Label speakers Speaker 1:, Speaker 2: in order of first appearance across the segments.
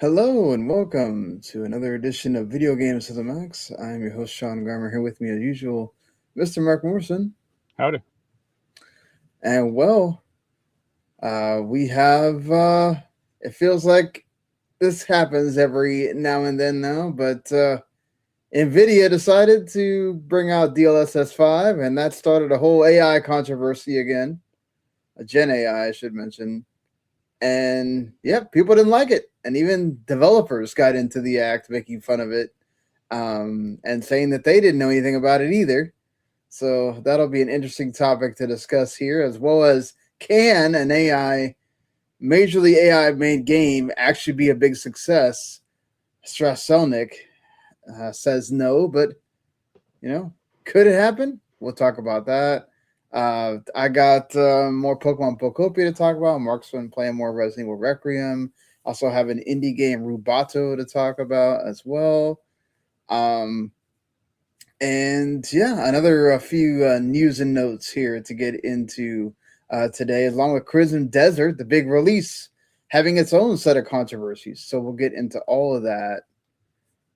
Speaker 1: Hello and welcome to another edition of Video Games to the Max. I'm your host Sean Garmer here with me as usual, Mr. Mark Morrison.
Speaker 2: Howdy.
Speaker 1: And we have it feels like this happens every now and then now, but NVIDIA decided to bring out DLSS 5 and that started a whole AI controversy again. A Gen AI, I should mention. And yeah, people didn't like it. And even developers got into the act making fun of it and saying that they didn't know anything about it either. So that'll be an interesting topic to discuss here, as well as can an AI, majorly AI made game actually be a big success? Straselnik says no, but could it happen? We'll talk about that. I got more Pokemon Pokopia to talk about. Mark's been playing more Resident Evil Requiem. Also have an indie game Rubato to talk about as well. Um, and yeah, another few news and notes here to get into today, along with Crimson Desert, the big release, having its own set of controversies. So we'll get into all of that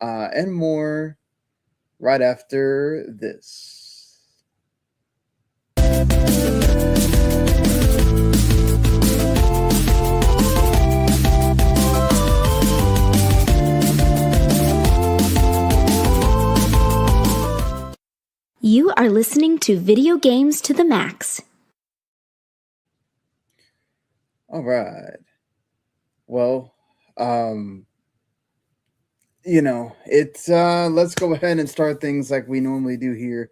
Speaker 1: and more right after this.
Speaker 3: You are listening to Video Games to the Max.
Speaker 1: All right. Well, it's let's go ahead and start things like we normally do here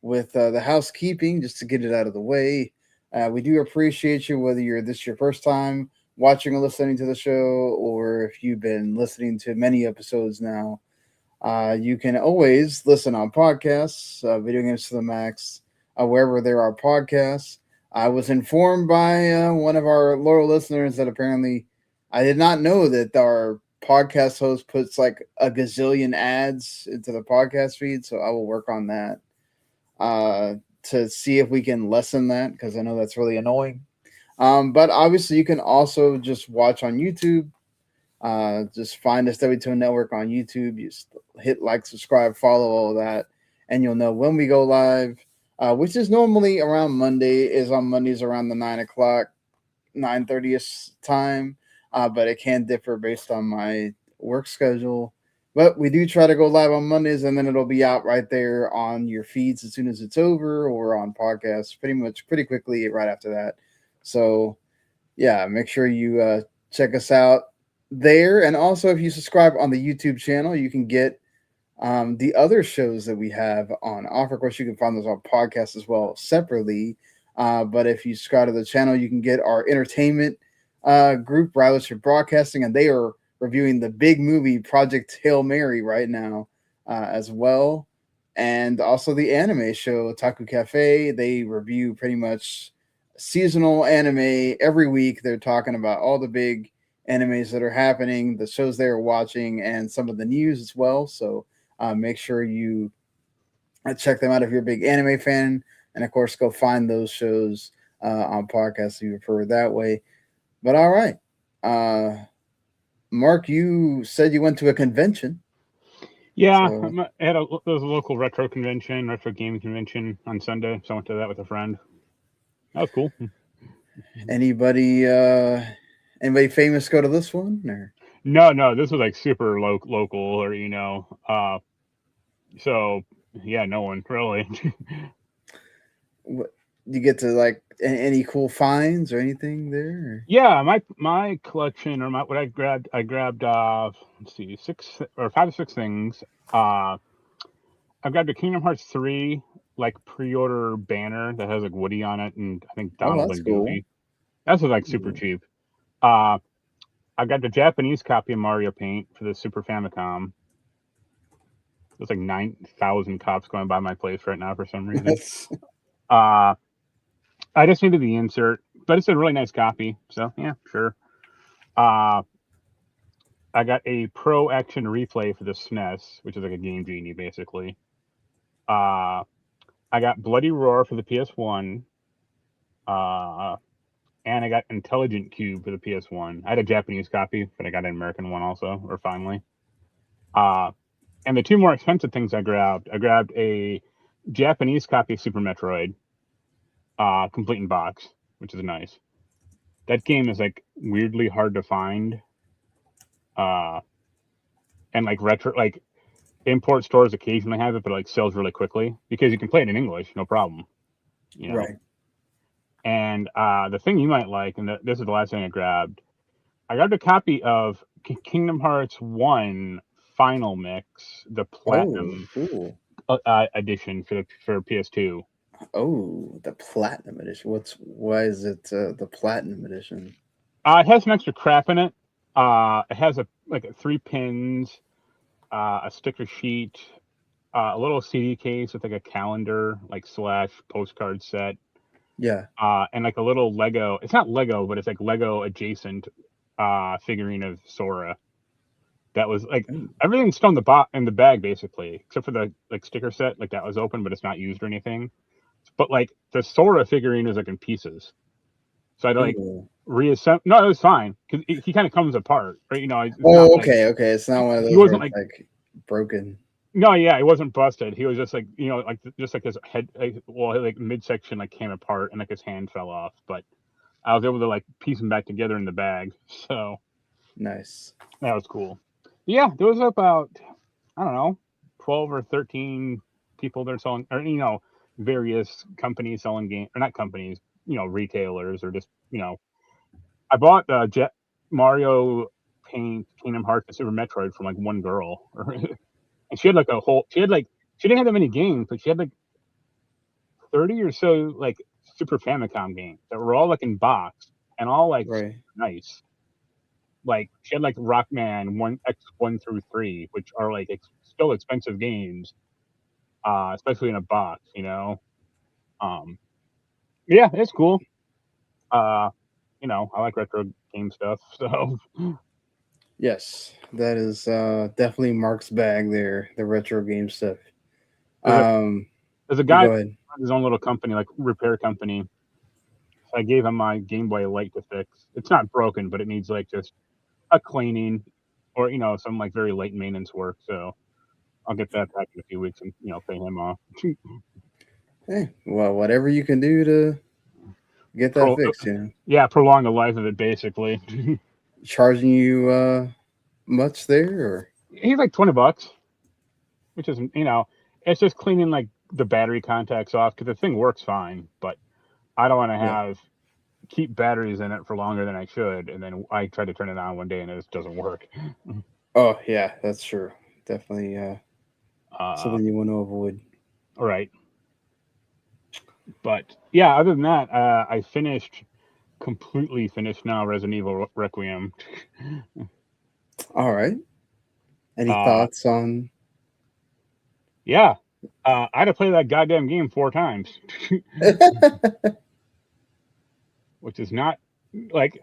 Speaker 1: with the housekeeping, just to get it out of the way. We do appreciate you, whether this your first time watching or listening to the show, or if you've been listening to many episodes now. You can always listen on podcasts, Video Games to the Max, wherever there are podcasts. I was informed by one of our loyal listeners that apparently I did not know that our podcast host puts like a gazillion ads into the podcast feed, so I will work on that to see if we can lessen that because I know that's really annoying. But obviously, you can also just watch on YouTube. Just find us W2 Network on YouTube. You just hit like, subscribe, follow all of that, and you'll know when we go live, which is normally around Monday. Is on Mondays around the 9 o'clock, 9:30 time, but it can differ based on my work schedule. But we do try to go live on Mondays, and then it'll be out right there on your feeds as soon as it's over, or on podcasts pretty quickly right after that. So yeah, make sure you check us out there. And also, if you subscribe on the YouTube channel, you can get the other shows that we have on offer. Of course, you can find those on podcasts as well separately. But if you subscribe to the channel, you can get our entertainment group, Rileyshire Broadcasting, and they are reviewing the big movie Project Hail Mary right now as well. And also the anime show, Taku Cafe. They review pretty much seasonal anime every week. They're talking about all the big animes that are happening, the shows they are watching, and some of the news as well. So make sure you check them out if you're a big anime fan. And of course, go find those shows on podcasts if you prefer that way. But all right. Mark, you said you went to a convention.
Speaker 2: Yeah,
Speaker 1: So,
Speaker 2: there was a local retro convention, retro gaming convention on Sunday, so I went to that with a friend. That was cool.
Speaker 1: anybody anybody famous go to this one? Or
Speaker 2: No, this was like super local, or so yeah, no one really.
Speaker 1: what, you get to like any cool finds or anything there?
Speaker 2: Yeah, my collection, or what I grabbed let's see, 5 or 6 things. Uh, I grabbed a Kingdom Hearts 3 like pre-order banner that has like Woody on it, and I think
Speaker 1: Oh,
Speaker 2: Donald
Speaker 1: that's
Speaker 2: and
Speaker 1: cool.
Speaker 2: Goofy. That's like super
Speaker 1: Mhm.
Speaker 2: cheap. Uh, I got the Japanese copy of Mario Paint for the Super Famicom. There's like 9,000 cops going by my place right now for some reason.
Speaker 1: That's
Speaker 2: Uh, I just needed the insert, but it's a really nice copy. So yeah, sure. Uh, I got a Pro Action Replay for the SNES, which is like a Game Genie basically. Uh, I got Bloody Roar for the PS1. Uh, and I got Intelligent Cube for the PS1. I had a Japanese copy, but I got an American one also, or finally. And the two more expensive things I grabbed a Japanese copy of Super Metroid, complete in box, which is nice. That game is like weirdly hard to find, and like retro, like import stores occasionally have it, but it like sells really quickly because you can play it in English, no problem, you know.
Speaker 1: Right.
Speaker 2: And the thing you might like, and this is the last thing I grabbed a copy of Kingdom Hearts 1 Final Mix, the Platinum
Speaker 1: cool.
Speaker 2: edition for PS2.
Speaker 1: Oh, the Platinum Edition. Why is it the Platinum Edition?
Speaker 2: It has some extra crap in it. It has like 3 pins, a sticker sheet, a little CD case with like a calendar, like / postcard set.
Speaker 1: Yeah.
Speaker 2: And like a little Lego. It's not Lego, but it's like Lego adjacent figurine of Sora. That was like everything's still in the bag basically, except for the like sticker set, like that was open, but it's not used or anything. But like the Sora figurine is like in pieces, so I'd like reassemble. No, it was fine because he kind of comes apart, right? You know. It's not
Speaker 1: okay. It's not one of those.
Speaker 2: He wasn't
Speaker 1: where it's like broken.
Speaker 2: No, yeah, he wasn't busted. He was just like, you know, like just like his head, like midsection like came apart and like his hand fell off. But I was able to like piece them back together in the bag, so
Speaker 1: nice.
Speaker 2: That was cool. Yeah, there was about, I don't know, 12 or 13 people that are selling, or, you know, various companies selling games, or not companies, you know, retailers, or just, you know, I bought Mario Paint, Kingdom Hearts, and Super Metroid from like one girl. And she had like she didn't have that many games, but she had like 30 or so like Super Famicom games that were all like in box and all like nice. Like she had like Rockman 1 through 3, which are like still expensive games, especially in a box, you know. Yeah, it's cool. You know, I like retro game stuff, so
Speaker 1: yes, that is definitely Marc's bag there, the retro game stuff.
Speaker 2: There's a guy that has his own little company, like repair company. So I gave him my Game Boy Light to fix. It's not broken, but it needs like just a cleaning, or you know, some like very light maintenance work. So I'll get that back in a few weeks and you know pay him off.
Speaker 1: Hey, well, whatever you can do to get that fixed, you know.
Speaker 2: Yeah, prolong the life of it, basically.
Speaker 1: Charging you much there, or
Speaker 2: he's like $20, which is, you know, it's just cleaning like the battery contacts off because the thing works fine, but I don't want to keep batteries in it for longer than I should, and then I try to turn it on one day and it just doesn't work.
Speaker 1: Oh yeah, that's true. Definitely something you want to avoid.
Speaker 2: Right. But yeah, other than that, I completely finished now Resident Evil Requiem.
Speaker 1: All right. Any thoughts on?
Speaker 2: Yeah, I had to play that goddamn game 4 times, which is not like.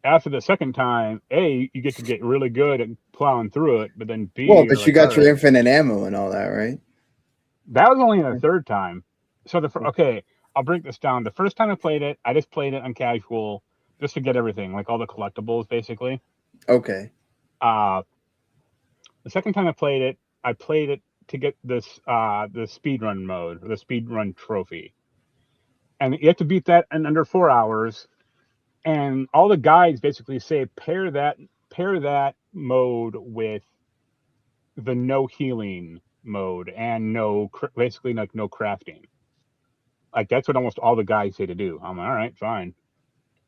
Speaker 2: After the second time, A, you get to get really good at plowing through it, but then B,
Speaker 1: well, but you got your infinite ammo and all that, right?
Speaker 2: That was only the third time. So okay, I'll break this down. The first time I played it, I just played it on casual just to get everything, like all the collectibles, basically.
Speaker 1: Okay.
Speaker 2: The second time I played it to get this the speedrun mode, or the speedrun trophy. And you have to beat that in under 4 hours. And all the guides basically say pair that mode with the no healing mode and basically like no crafting. Like that's what almost all the guides say to do. I'm like, all right, fine.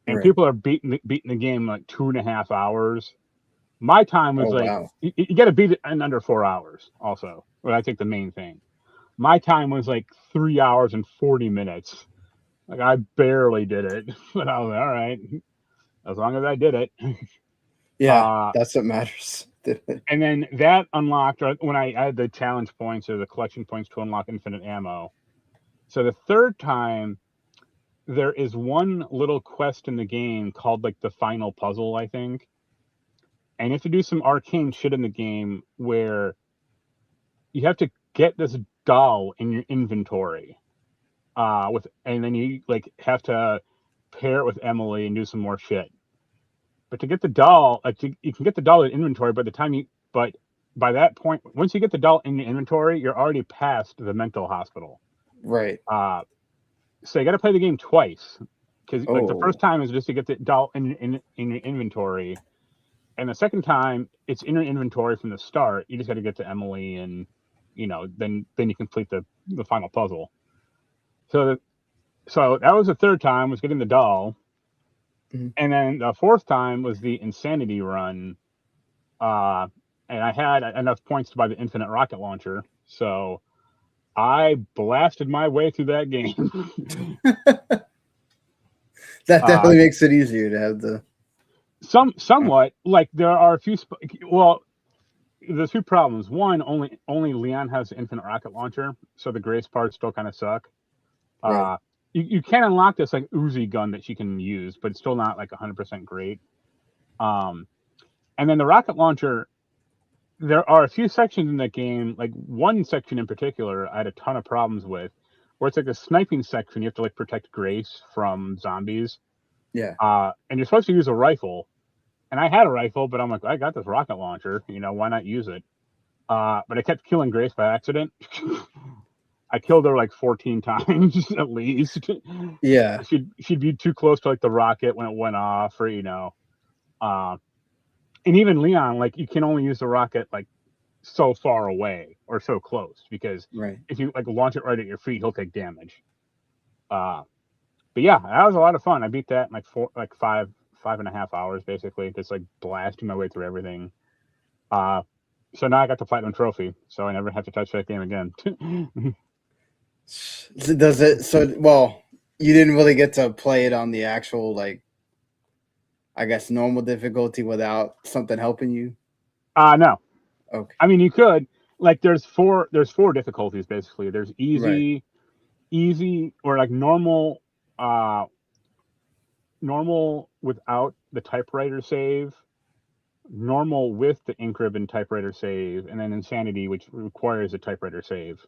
Speaker 2: And people are beating the game like 2.5 hours. My time was you got to beat it in under 4 hours. Also, but I think the main thing. My time was like 3 hours and 40 minutes. Like I barely did it, but I was like, all right. As long as I did it.
Speaker 1: Yeah, that's what matters.
Speaker 2: And then that unlocked when I had the challenge points or the collection points to unlock infinite ammo. So the third time, there is one little quest in the game called like the final puzzle, I think. And you have to do some arcane shit in the game where you have to get this doll in your inventory. And then you like have to pair it with Emily and do some more shit. But to get the doll, you can get the doll in inventory but by that point, once you get the doll in the inventory, you're already past the mental hospital.
Speaker 1: Right.
Speaker 2: So you got to play the game twice, because like the first
Speaker 1: Oh,
Speaker 2: time is just to get the doll in your inventory, and the second time it's in your inventory from the start. You just got to get to Emily, and then you complete the final puzzle. So that was the third time, was getting the doll.
Speaker 1: Mhm.
Speaker 2: And then the fourth time was the insanity run. And I had enough points to buy the infinite rocket launcher, so I blasted my way through that game.
Speaker 1: that definitely makes it easier to have the.
Speaker 2: Somewhat, like there are a few. Well, there's two problems. One, only Leon has the infinite rocket launcher, so the grace parts still kind of suck.
Speaker 1: Right.
Speaker 2: You can unlock this like Uzi gun that she can use, but it's still not like 100% great. And then the rocket launcher, there are a few sections in that game, like one section in particular I had a ton of problems with, where it's like a sniping section. You have to like protect Grace from zombies.
Speaker 1: Yeah.
Speaker 2: And you're supposed to use a rifle, and I had a rifle, but I'm like, I got this rocket launcher, why not use it? But I kept killing Grace by accident. I killed her like 14 times at least.
Speaker 1: Yeah.
Speaker 2: She'd be too close to like the rocket when it went off, or and even Leon, like you can only use the rocket like so far away or so close, because
Speaker 1: Right.
Speaker 2: if you like launch it right at your feet, he'll take damage. But yeah, that was a lot of fun. I beat that in like 5.5 hours basically, just like blasting my way through everything. So now I got the platinum trophy, so I never have to touch that game again.
Speaker 1: Does it? So, well, you didn't really get to play it on the actual, like, I guess, normal difficulty without something helping you.
Speaker 2: No.
Speaker 1: Okay.
Speaker 2: I mean, you could, like, there's four difficulties basically. There's
Speaker 1: Right.
Speaker 2: easy, or like normal without the typewriter save, normal with the ink ribbon typewriter save, and then insanity, which requires a typewriter save.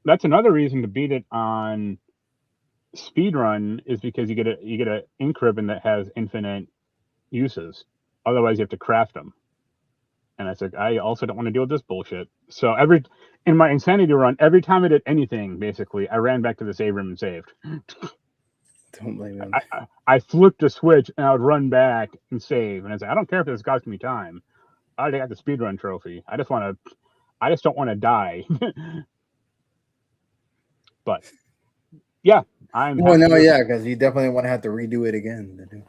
Speaker 2: That's another reason to beat it on speedrun, is because you get a ink ribbon that has infinite uses. Otherwise, you have to craft them. And I said, I also don't want to deal with this bullshit. So in my insanity run, every time I did anything, basically, I ran back to the save room and saved.
Speaker 1: Don't blame him.
Speaker 2: I flipped a switch and I would run back and save. And I said, I don't care if this costs me time. I already got the speedrun trophy. I just don't want to die. But yeah, I'm
Speaker 1: Well,
Speaker 2: happy
Speaker 1: no,
Speaker 2: with.
Speaker 1: yeah, because you definitely want to have to redo it again.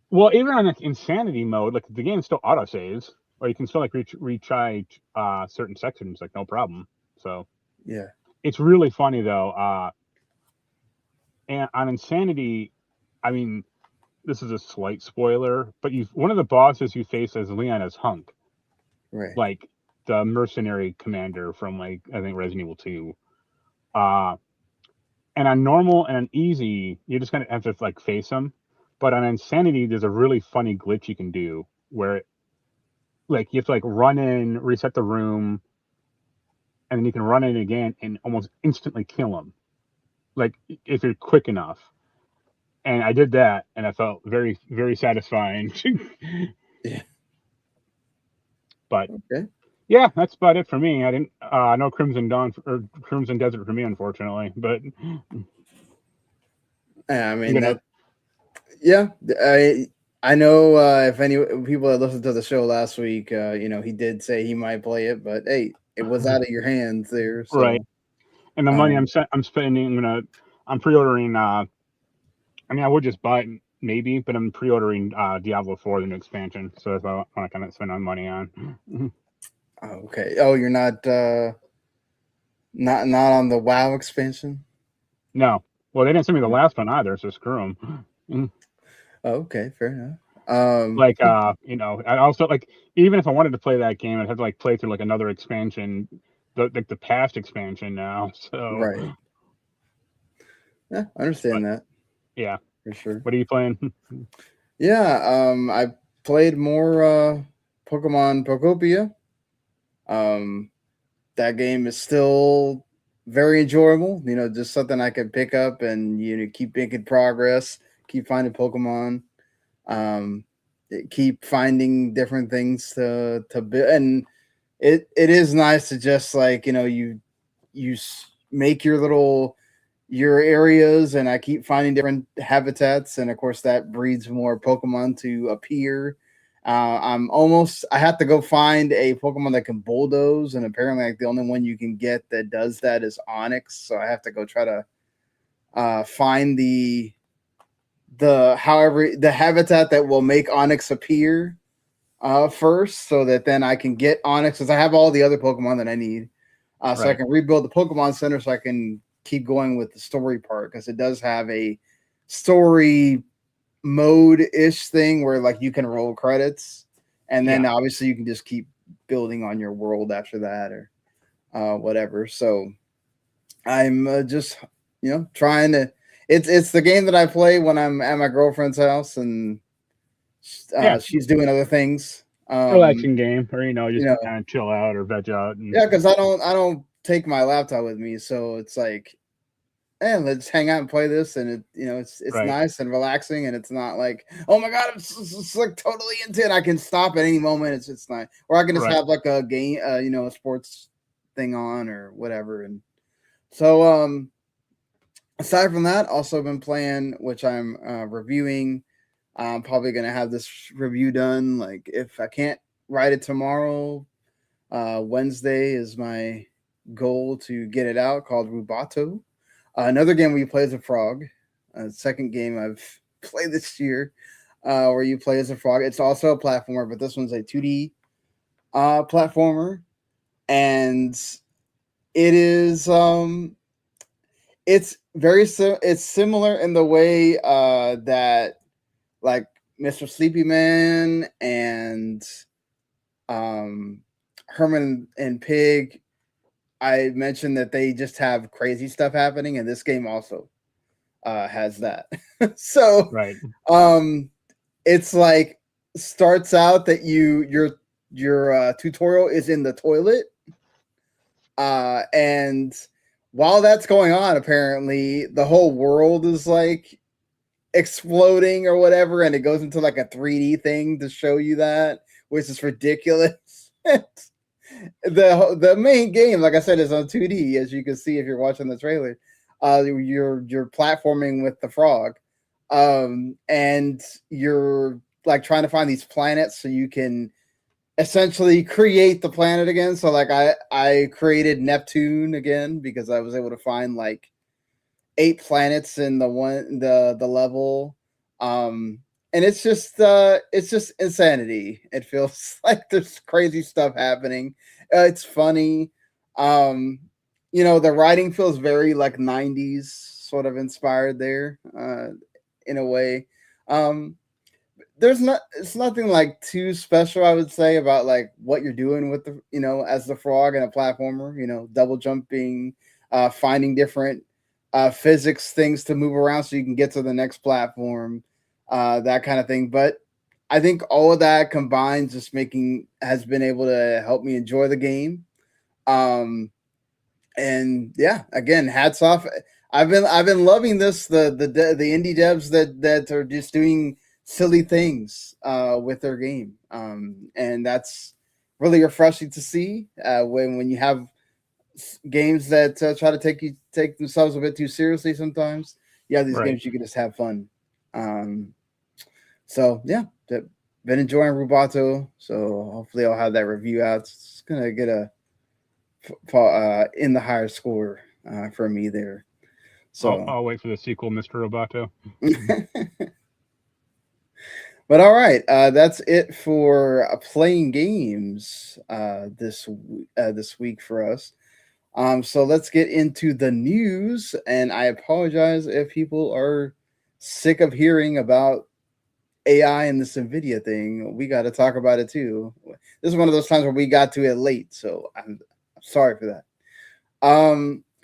Speaker 2: Well, even on like insanity mode, like the game still auto saves, or you can still like retry certain sections, like no problem. So
Speaker 1: Yeah.
Speaker 2: it's really funny though. And on insanity, I mean, this is a slight spoiler, but one of the bosses you face as Leon is Hunk,
Speaker 1: Right.
Speaker 2: like the mercenary commander from like I think Resident Evil 2. And on normal and on easy, you're just gonna have to like face him. But on insanity, there's a really funny glitch you can do where like you have to like run in, reset the room, and then you can run in again and almost instantly kill him. Like if you're quick enough. And I did that, and I felt very, very satisfying.
Speaker 1: Yeah.
Speaker 2: But
Speaker 1: Okay.
Speaker 2: yeah, that's about it for me. I didn't no Crimson Dawn or Crimson Desert for me, unfortunately. But
Speaker 1: Yeah, I
Speaker 2: I'm
Speaker 1: mean
Speaker 2: gonna.
Speaker 1: that. Yeah, I know if any people that listened to the show last week, he did say he might play it, but hey, it was out of your hands there.
Speaker 2: Right,
Speaker 1: So,
Speaker 2: and the money
Speaker 1: um,
Speaker 2: I'm spending, I'm pre-ordering. I mean, I would just buy it maybe, but I'm pre-ordering Diablo 4, the new expansion. So that's what I want to kind of spend my money on.
Speaker 1: okay. Oh, you're not on the WoW expansion.
Speaker 2: No, well, they didn't send me the last one either, so screw them.
Speaker 1: Oh, okay, fair enough.
Speaker 2: Like I also like, even if I wanted to play that game, I'd have to like play through like another expansion, the past expansion now. So,
Speaker 1: right. Yeah, I
Speaker 2: but
Speaker 1: understand that
Speaker 2: yeah,
Speaker 1: for sure.
Speaker 2: what are you playing?
Speaker 1: Yeah, I played more Pokemon Pokopia. That game is still very enjoyable. Just something I can pick up and keep making progress, keep finding Pokemon, um, keep finding different things to build, and it is nice to just like make your areas, and I keep finding different habitats, and of course that breeds more Pokemon to appear. I have to go find a Pokemon that can bulldoze, and apparently like the only one you can get that does that is Onyx. So I have to go try to find the habitat that will make Onyx appear first, so that then I can get Onyx, because I have all the other Pokemon that I need. So I can rebuild the Pokemon Center, so I can keep going with the story part, because it does have a story mode-ish thing where like you can roll credits, and then obviously you can just keep building on your world after that, or whatever. So I'm just trying to. It's the game that I play when I'm at my girlfriend's house and she's doing other things.
Speaker 2: Relaxing game, or just kind of chill out or veg out.
Speaker 1: Because I don't take my laptop with me, so it's like, let's hang out and play this, and it's nice and relaxing, and it's not like, oh my god, I'm just like totally into it. I can stop at any moment. It's nice, or I can just have like a game, a sports thing on or whatever. And so, aside from that, also been playing, which I'm reviewing. I'm probably gonna have this review done. Like if I can't write it tomorrow, Wednesday is my goal to get it out, called Rubato. Another game where you play as a frog. Second game I've played this year, where you play as a frog. It's also a platformer, but this one's a 2D platformer, and it is it's it's similar in the way that like Mr. Sleepy Man and Herman and Pig. I mentioned that they just have crazy stuff happening, and this game also has that. So it's like starts out that your tutorial is in the toilet, and while that's going on, apparently the whole world is like exploding or whatever, and it goes into like a 3D thing to show you that, which is ridiculous. The main game, like I said, is on 2D, as you can see if you're watching the trailer. You're platforming with the frog, and you're like trying to find these planets so you can essentially create the planet again. So like I created Neptune again because I was able to find like 8 planets in the level. And it's just insanity. It feels like there's crazy stuff happening. It's funny. The writing feels very like 90s sort of inspired there, in a way. It's nothing like too special, I would say, about like what you're doing with the as the frog and a platformer, double jumping, finding different physics things to move around so you can get to the next platform, that kind of thing. But I think all of that combined has been able to help me enjoy the game. And yeah, again, hats off. I've been loving this, the indie devs that are just doing silly things with their game. And that's really refreshing to see, when you have games that try to take themselves a bit too seriously sometimes. Yeah, these games you can just have fun. So yeah, been enjoying Rubato. So hopefully I'll have that review out. It's gonna get a in the higher score for me there. So
Speaker 2: I'll wait for the sequel, Mr. Roboto.
Speaker 1: But all right, that's it for playing games this week for us. So let's get into the news, and I apologize if people are sick of hearing about AI and this NVIDIA thing. We got to talk about it too. This is one of those times where we got to it late, so I'm sorry for that.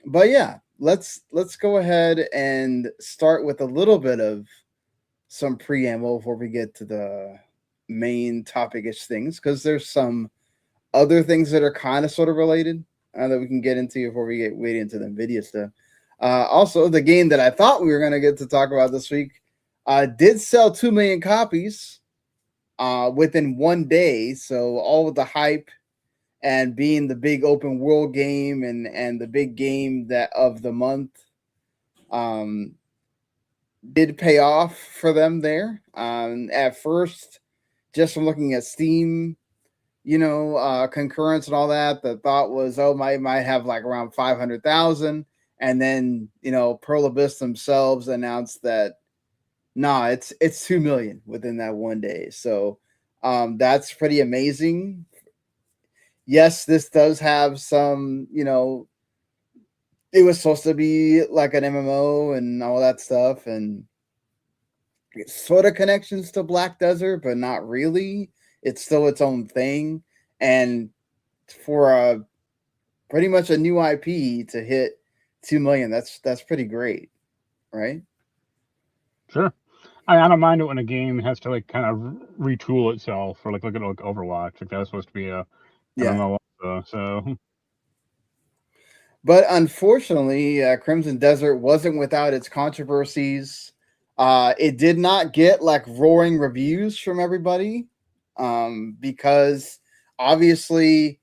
Speaker 1: But yeah, let's go ahead and start with a little bit of some preamble before we get to the main topic-ish things, because there's some other things that are kind of sort of related. that we can get into before we get way into the NVIDIA stuff. Also, the game that I thought we were going to get to talk about this week did sell 2 million copies within 1 day. So all of the hype and being the big open world game and the big game that of the month did pay off for them there. At first, just from looking at Steam, concurrence and all that, the thought was, oh, might have like around 500,000. And then, Pearl Abyss themselves announced that, nah, it's 2 million within that 1 day. So that's pretty amazing. Yes, this does have some, it was supposed to be like an MMO and all that stuff, and sort of connections to Black Desert, but not really. It's still its own thing. And for pretty much a new IP to hit 2 million, that's pretty great, right?
Speaker 2: Sure. I don't mind it when a game has to like kind of retool itself, or like look at Overwatch. Like that's supposed to be a MMO also, so.
Speaker 1: But unfortunately, Crimson Desert wasn't without its controversies. It did not get like roaring reviews from everybody because obviously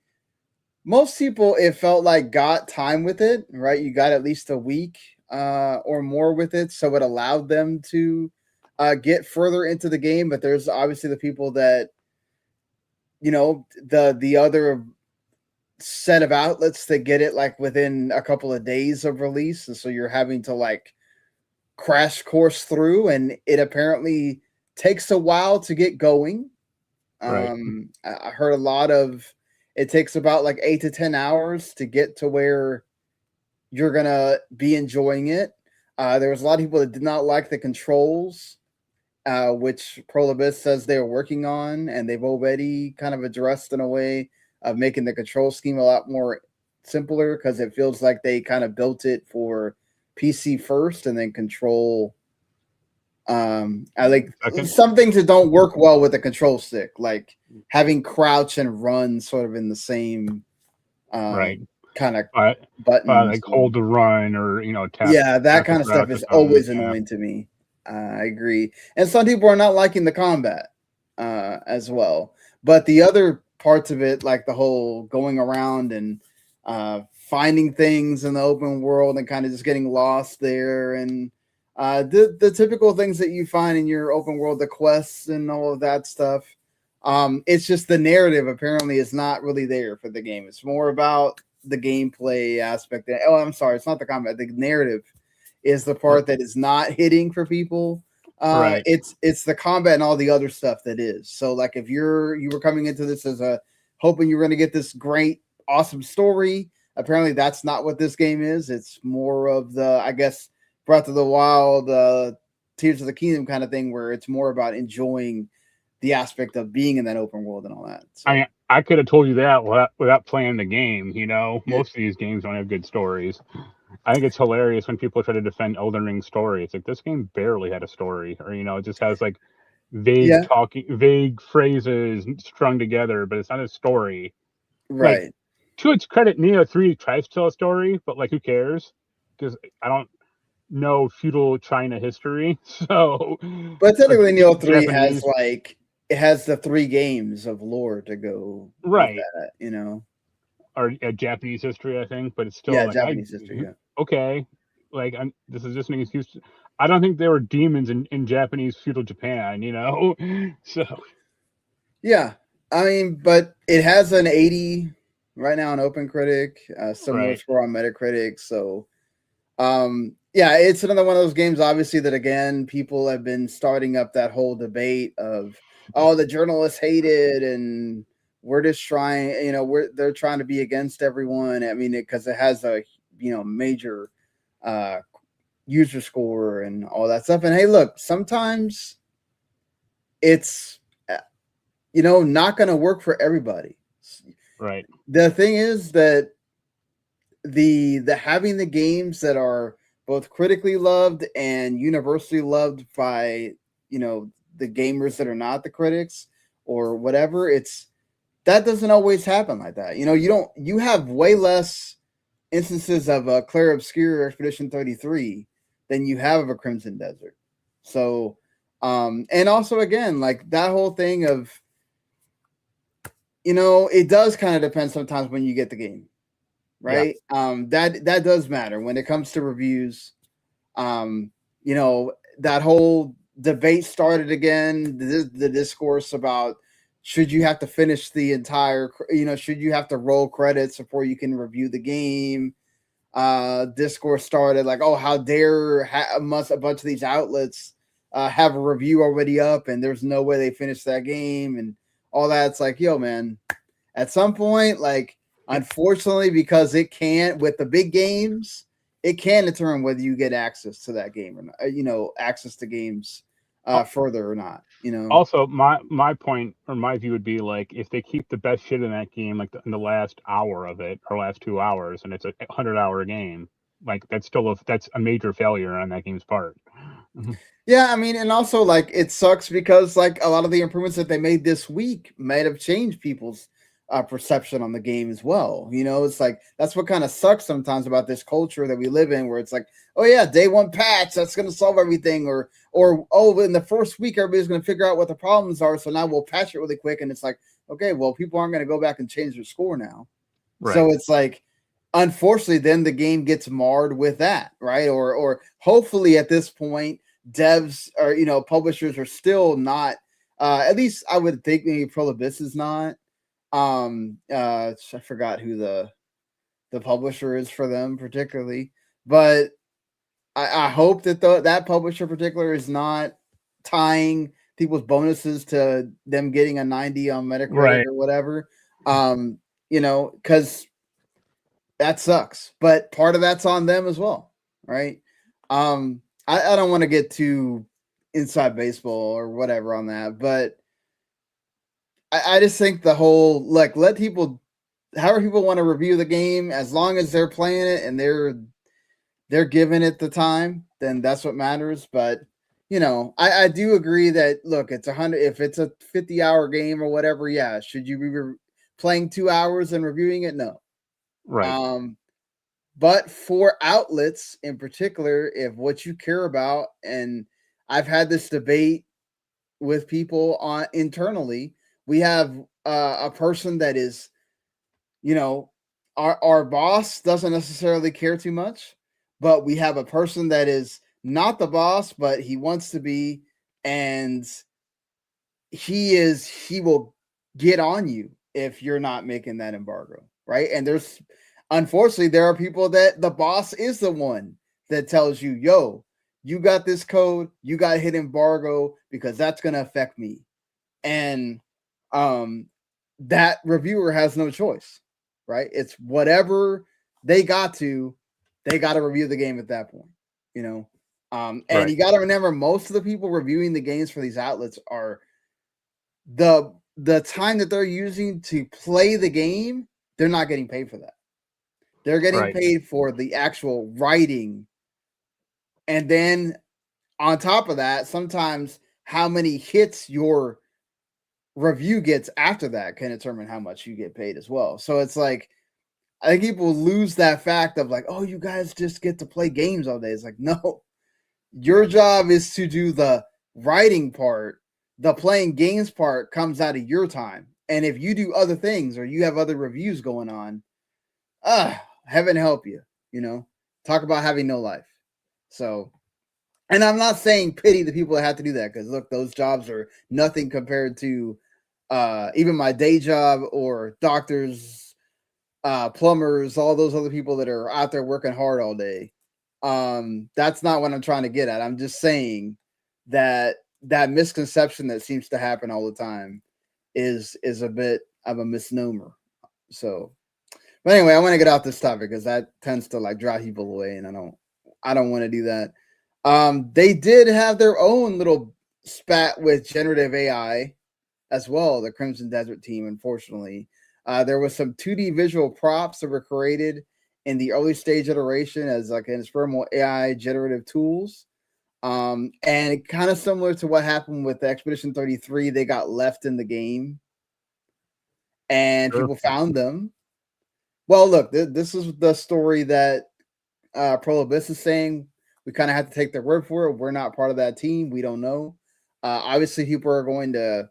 Speaker 1: most people, it felt like, got time with it, right? You got at least a week or more with it, so it allowed them to get further into the game. But there's obviously the people that, the other set of outlets that get it like within a couple of days of release, and so you're having to like crash course through, and it apparently takes a while to get going.
Speaker 2: Right.
Speaker 1: I heard a lot of it takes about like 8 to 10 hours to get to where you're gonna be enjoying it. There was a lot of people that did not like the controls, which Pearl Abyss says they're working on, and they've already kind of addressed in a way of making the control scheme a lot more simpler, because it feels like they kind of built it for PC first and then control. I like some things that don't work well with the control stick, like having crouch and run sort of in the same
Speaker 2: right
Speaker 1: kind of buttons.
Speaker 2: Like hold to run, or tap.
Speaker 1: Yeah, that kind of stuff is always annoying to me. I agree. And some people are not liking the combat as well. But the other parts of it, like the whole going around and finding things in the open world and kind of just getting lost there, and the typical things that you find in your open world, the quests and all of that stuff. It's just the narrative apparently is not really there for the game. It's more about the gameplay aspect. I'm sorry, it's not the combat. The narrative is the part that is not hitting for people.
Speaker 2: Right.
Speaker 1: It's the combat and all the other stuff that is. So like if you were coming into this as hoping you were going to get this great, awesome story, apparently that's not what this game is. It's more of the, I guess, Breath of the Wild, Tears of the Kingdom kind of thing, where it's more about enjoying the aspect of being in that open world and all that. So.
Speaker 2: I could have told you that without playing the game. Most of these games don't have good stories. I think it's hilarious when people try to defend Elden Ring's story. It's like, this game barely had a story, or it just has like vague phrases strung together, but it's not a story.
Speaker 1: Right.
Speaker 2: Like, to its credit, Neo 3 tries to tell a story, but like, who cares? Because I don't know feudal China history, so.
Speaker 1: But technically, Neo 3 has it has the 3 games of lore to go
Speaker 2: right.
Speaker 1: With that,
Speaker 2: Or Japanese history, I think, but it's still
Speaker 1: Japanese history. Yeah.
Speaker 2: Okay, like this is just an excuse. I don't think there were demons in Japanese feudal Japan, So.
Speaker 1: Yeah, I mean, but it has an 80 right now on OpenCritic, similar score on Metacritic. So, yeah, it's another one of those games, obviously, that again people have been starting up that whole debate of, oh, the journalists hate it, and we're just trying, they're trying to be against everyone. I mean, because it has a major user score and all that stuff. And hey, look, sometimes it's not going to work for everybody.
Speaker 2: Right.
Speaker 1: The thing is that the having the games that are both critically loved and universally loved by the gamers that are not the critics or whatever, it's that doesn't always happen like that. You have way less instances of a Clear Obscure Expedition 33 than you have of a Crimson Desert. So, and also again, like that whole thing of, it does kind of depend sometimes when you get the game, right? Yeah. That does matter when it comes to reviews. That whole debate started again, the discourse about should you have to finish the entire, should you have to roll credits before you can review the game? Discourse started like, oh, how dare a bunch of these outlets have a review already up and there's no way they finished that game and all that. It's like, yo, man, at some point, like, unfortunately, because it can't, with the big games, it can determine whether you get access to that game or not, access to games further or not,
Speaker 2: Also, my point or my view would be like if they keep the best shit in that game, like in the last hour of it or last 2 hours, and it's a 100-hour game, like that's a major failure on that game's part.
Speaker 1: Yeah, I mean, and also like it sucks because like a lot of the improvements that they made this week might have changed people's perception on the game as well. It's like that's what kind of sucks sometimes about this culture that we live in, where it's like, oh yeah, day one patch that's going to solve everything, or oh, in the first week everybody's going to figure out what the problems are, so now we'll patch it really quick, and it's like, okay, well, people aren't going to go back and change their score now, right. So it's like, unfortunately, then the game gets marred with that, right? Or hopefully at this point, devs or publishers are still not. At least I would think maybe Prolibis is not. I forgot who the publisher is for them particularly, but I hope that that publisher in particular is not tying people's bonuses to them getting a 90 on Metacritic, right, or whatever. Because that sucks, but part of that's on them as well, right? I don't want to get too inside baseball or whatever on that, but I just think the whole, like, let people, however people want to review the game, as long as they're playing it and they're giving it the time, then that's what matters. But I do agree that, look, it's 100, if it's a 50-hour game or whatever, yeah, should you be playing 2 hours and reviewing it? No,
Speaker 2: right.
Speaker 1: But for outlets in particular, if what you care about, and I've had this debate with people on internally, we have a person that is, our boss doesn't necessarily care too much, but we have a person that is not the boss, but he wants to be, and he will get on you if you're not making that embargo, right? And unfortunately, there are people that the boss is the one that tells you, yo, you got this code, you got to hit embargo because that's going to affect me. And that reviewer has no choice, right? It's whatever they got to review the game at that point, and right. You got to remember, most of the people reviewing the games for these outlets are the time that they're using to play the game. They're not getting paid for that. They're getting paid for the actual writing. And then on top of that, sometimes how many hits your review gets after that can determine how much you get paid as well. So it's like, I think people lose that fact of like, oh, you guys just get to play games all day. It's like, no, your job is to do the writing part. The playing games part comes out of your time. And if you do other things or you have other reviews going on, heaven help you, talk about having no life. So, and I'm not saying pity the people that have to do that, because look, those jobs are nothing compared to even my day job or doctors, plumbers, all those other people that are out there working hard all day. That's not what I'm trying to get at. I'm just saying that misconception that seems to happen all the time is a bit of a misnomer. So, but anyway, I want to get off this topic because that tends to like drive people away, and I don't want to do that. They did have their own little spat with generative AI as well, the Crimson Desert team, unfortunately. There was some 2D visual props that were created in the early stage iteration as like an experimental AI generative tools. And kind of similar to what happened with Expedition 33, they got left in the game. and
Speaker 2: Sure.
Speaker 1: people found them. Well, look, this is the story that Prolobis is saying. We kind of have to take their word for it. We're not part of that team. We don't know. Obviously, people are going to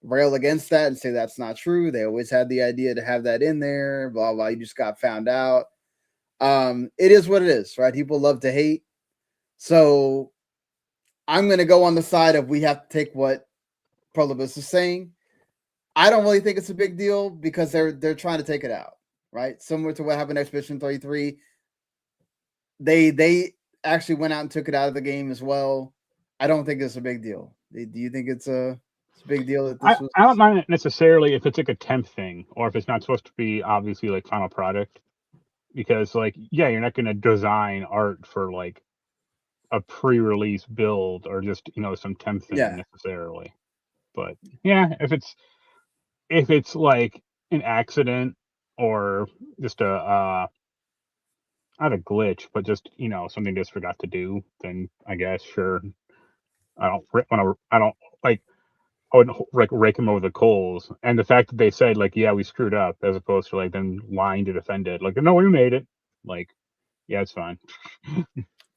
Speaker 1: rail against that and say that's not true. They always had the idea to have that in there. Blah blah. You just got found out. It is what it is, right? People love to hate. So I'm going to go on the side of we have to take what Prolobis is saying. I don't really think it's a big deal because they're trying to take it out, right? Similar to what happened to Expedition 33. They actually went out and took it out of the game as well. I don't think it's a big deal. Do you think it's a big deal that this was?
Speaker 2: I don't mind it necessarily if it's like a temp thing or if it's not supposed to be obviously like final product, because like yeah, you're not going to design art for like a pre-release build or just some temp thing necessarily. But yeah, if it's like an accident or just a not a glitch, but just something just forgot to do, then I guess sure. I don't want to. I don't like. I wouldn't like rake them over the coals. And the fact that they said like, yeah, we screwed up, as opposed to like them lying to defend it. Like, no, we made it. Like, yeah, it's fine.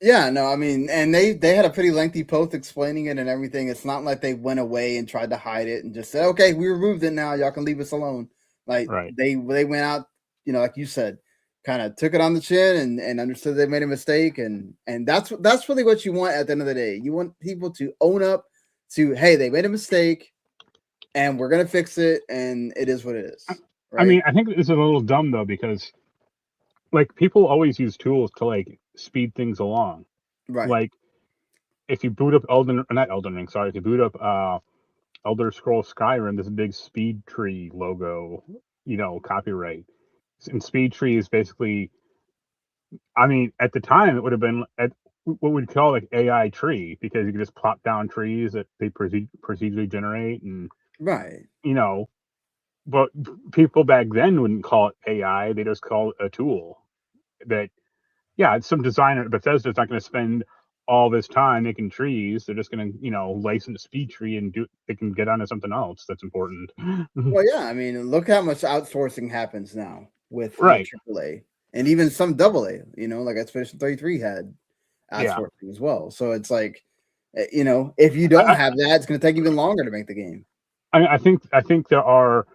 Speaker 1: Yeah, no, I mean, and they had a pretty lengthy post explaining it and everything. It's not like they went away and tried to hide it and just said, "Okay, we removed it now. Y'all can leave us alone." Like
Speaker 2: Right.
Speaker 1: they went out, like you said, kind of took it on the chin and understood they made a mistake, and that's really what you want at the end of the day. You want people to own up to, hey, they made a mistake, and we're gonna fix it, and it is what it is. Right?
Speaker 2: I mean, I think this is a little dumb though, because like people always use tools to like speed things along.
Speaker 1: Right.
Speaker 2: Like if you boot up not Elden Ring, sorry, if you boot up Elder Scrolls Skyrim, this big speed tree logo, copyright. And speed tree is basically, I mean, at the time it would have been at what we'd call like AI tree, because you could just plop down trees that they procedurally generate, and
Speaker 1: Right.
Speaker 2: but people back then wouldn't call it AI; they just call it a tool. That yeah, some designer at Bethesda's not going to spend all this time making trees. They're just going to license speed tree and they can get onto something else that's important.
Speaker 1: Well, yeah, I mean, look how much outsourcing happens now with
Speaker 2: Right.
Speaker 1: AAA and even some AA. Like Expedition 33 had
Speaker 2: Yeah.
Speaker 1: outsourcing as well. So it's like, if you don't have that, it's going to take even longer to make the game.
Speaker 2: I think there are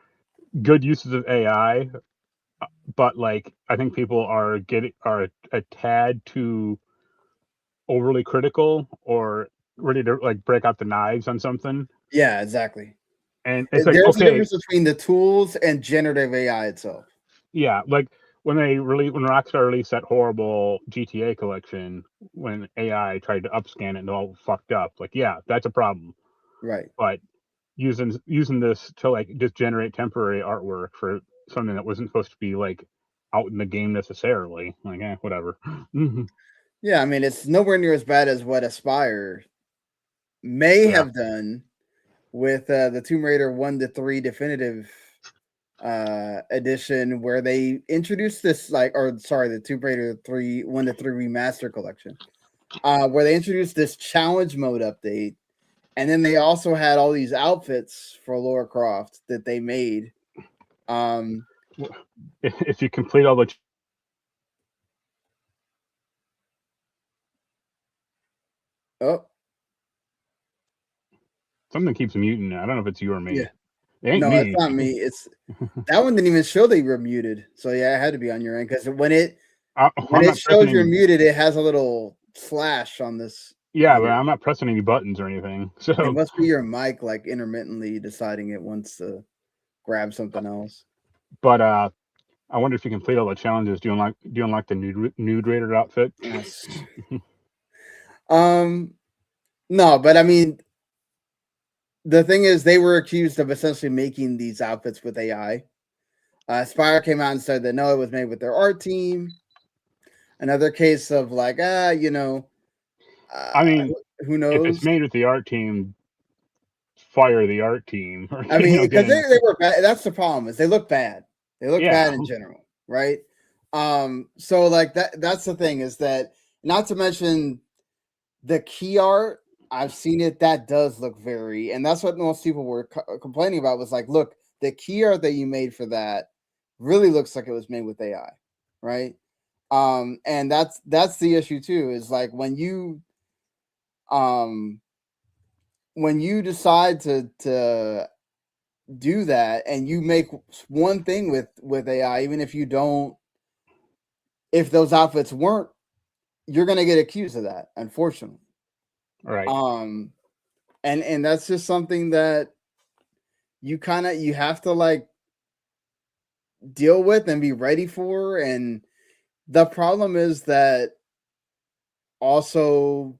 Speaker 2: good uses of AI, but like I think people are a tad too overly critical or ready to like break out the knives on something.
Speaker 1: Yeah, exactly.
Speaker 2: And it's like,
Speaker 1: there's
Speaker 2: okay,
Speaker 1: a difference between the tools and generative AI itself.
Speaker 2: Yeah, like when Rockstar released that horrible GTA collection, when AI tried to upscan it and all fucked up, like yeah, that's a problem.
Speaker 1: Right.
Speaker 2: But using this to like just generate temporary artwork for something that wasn't supposed to be like out in the game necessarily, like whatever.
Speaker 1: Yeah, I mean, it's nowhere near as bad as what Aspire may have done with the Tomb Raider 1 to 3 definitive edition, where they introduced this the Tomb Raider 1 to 3 remaster collection, where they introduced this challenge mode update, and then they also had all these outfits for Lara Croft that they made.
Speaker 2: If you complete all the something keeps muting. I don't know if it's you or me.
Speaker 1: Yeah.
Speaker 2: It ain't
Speaker 1: No,
Speaker 2: me.
Speaker 1: it's not me. It's that one didn't even show that you were muted. So yeah, it had to be on your end, because when it shows you're muted, it has a little flash on this.
Speaker 2: Yeah, but I'm not pressing any buttons or anything. So
Speaker 1: it must be your mic like intermittently deciding it wants to grab something else.
Speaker 2: But I wonder if you complete all the challenges. Do you unlock the nude raider outfit?
Speaker 1: Yes. No, but I mean, the thing is, they were accused of essentially making these outfits with AI. Spire came out and said that no, it was made with their art team. Another case of like, I mean, who knows?
Speaker 2: If it's made with the art team, fire the art team.
Speaker 1: I mean, because they were bad. That's the problem, is they look bad. They look bad in general, right? So like that's the thing, is that, not to mention the key art, I've seen it, that does look and that's what most people were complaining about, was like, look, the key art that you made for that really looks like it was made with AI, right? And that's the issue too, is like when you decide to do that and you make one thing with AI, even if you don't, if those outfits weren't, you're gonna get accused of that, unfortunately.
Speaker 2: Right.
Speaker 1: And that's just something that you have to like deal with and be ready for. And the problem is that also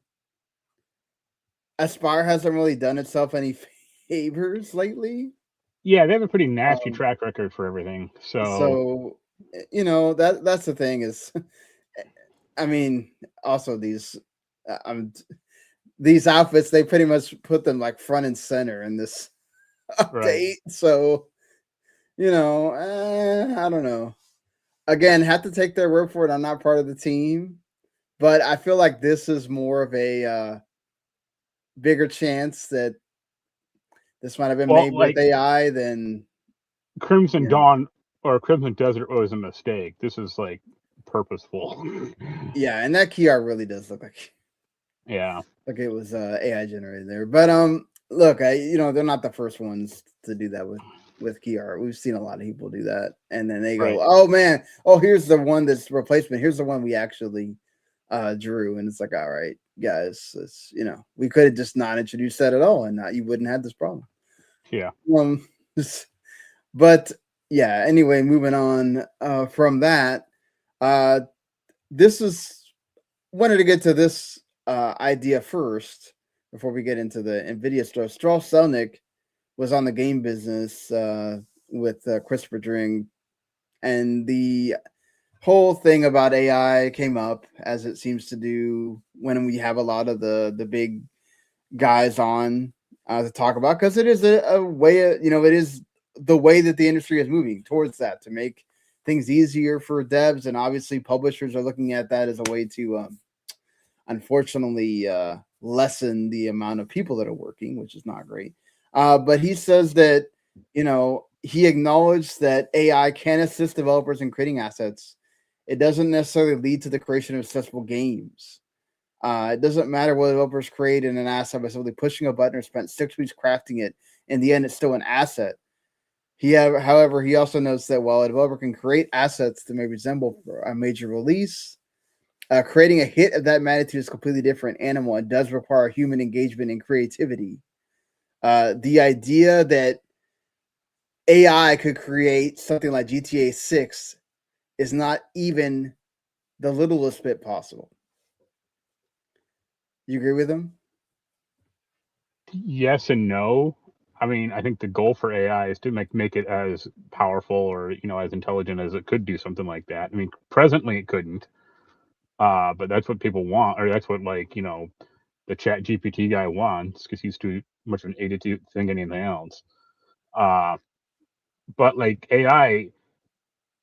Speaker 1: Aspire hasn't really done itself any favors lately.
Speaker 2: Yeah, they have a pretty nasty
Speaker 1: Um,
Speaker 2: track record for everything. So
Speaker 1: so that's the thing is, I mean, also these outfits, they pretty much put them like front and center in this
Speaker 2: right.
Speaker 1: update. So I don't know. Again, have to take their word for it. I'm not part of the team, but I feel like this is more of a bigger chance that this might have been
Speaker 2: Well,
Speaker 1: made with
Speaker 2: like
Speaker 1: AI than
Speaker 2: Crimson
Speaker 1: you know.
Speaker 2: Dawn or Crimson Desert was a mistake. This is like purposeful.
Speaker 1: Yeah, and that key art really does look
Speaker 2: Yeah.
Speaker 1: like it was AI generated there. But look, they're not the first ones to do that with key art. We've seen a lot of people do that, and then they go,
Speaker 2: Right.
Speaker 1: "Oh man, oh here's the one that's replacement. Here's the one we actually drew," and it's like, all right, guys, we could have just not introduced that at all, and you wouldn't have this problem.
Speaker 2: Yeah.
Speaker 1: Um, but yeah. Anyway, moving on from that, uh, this is wanted to get to this idea first before we get into the NVIDIA stuff. Strauss Zelnick was on the game business with Christopher Dring, and the whole thing about AI came up, as it seems to do when we have a lot of the big guys on to talk about, because it is a way, it is the way that the industry is moving towards that, to make things easier for devs, and obviously publishers are looking at that as a way to unfortunately lessen the amount of people that are working, which is not great. But he says that he acknowledged that AI can assist developers in creating assets. It doesn't necessarily lead to the creation of successful games. It doesn't matter what developers create in an asset by simply pushing a button or spent 6 weeks crafting it. In the end, it's still an asset. However, he also notes that while a developer can create assets that may resemble a major release, creating a hit of that magnitude is a completely different animal and does require human engagement and creativity. The idea that AI could create something like GTA 6 is not even the littlest bit possible. You agree with him?
Speaker 2: Yes and no. I mean, I think the goal for AI is to make it as powerful or as intelligent as it could do something like that. I mean, presently it couldn't, but that's what people want, or that's what the Chat GPT guy wants, because he's too much of an idiot to think anything else. Uh, but like AI,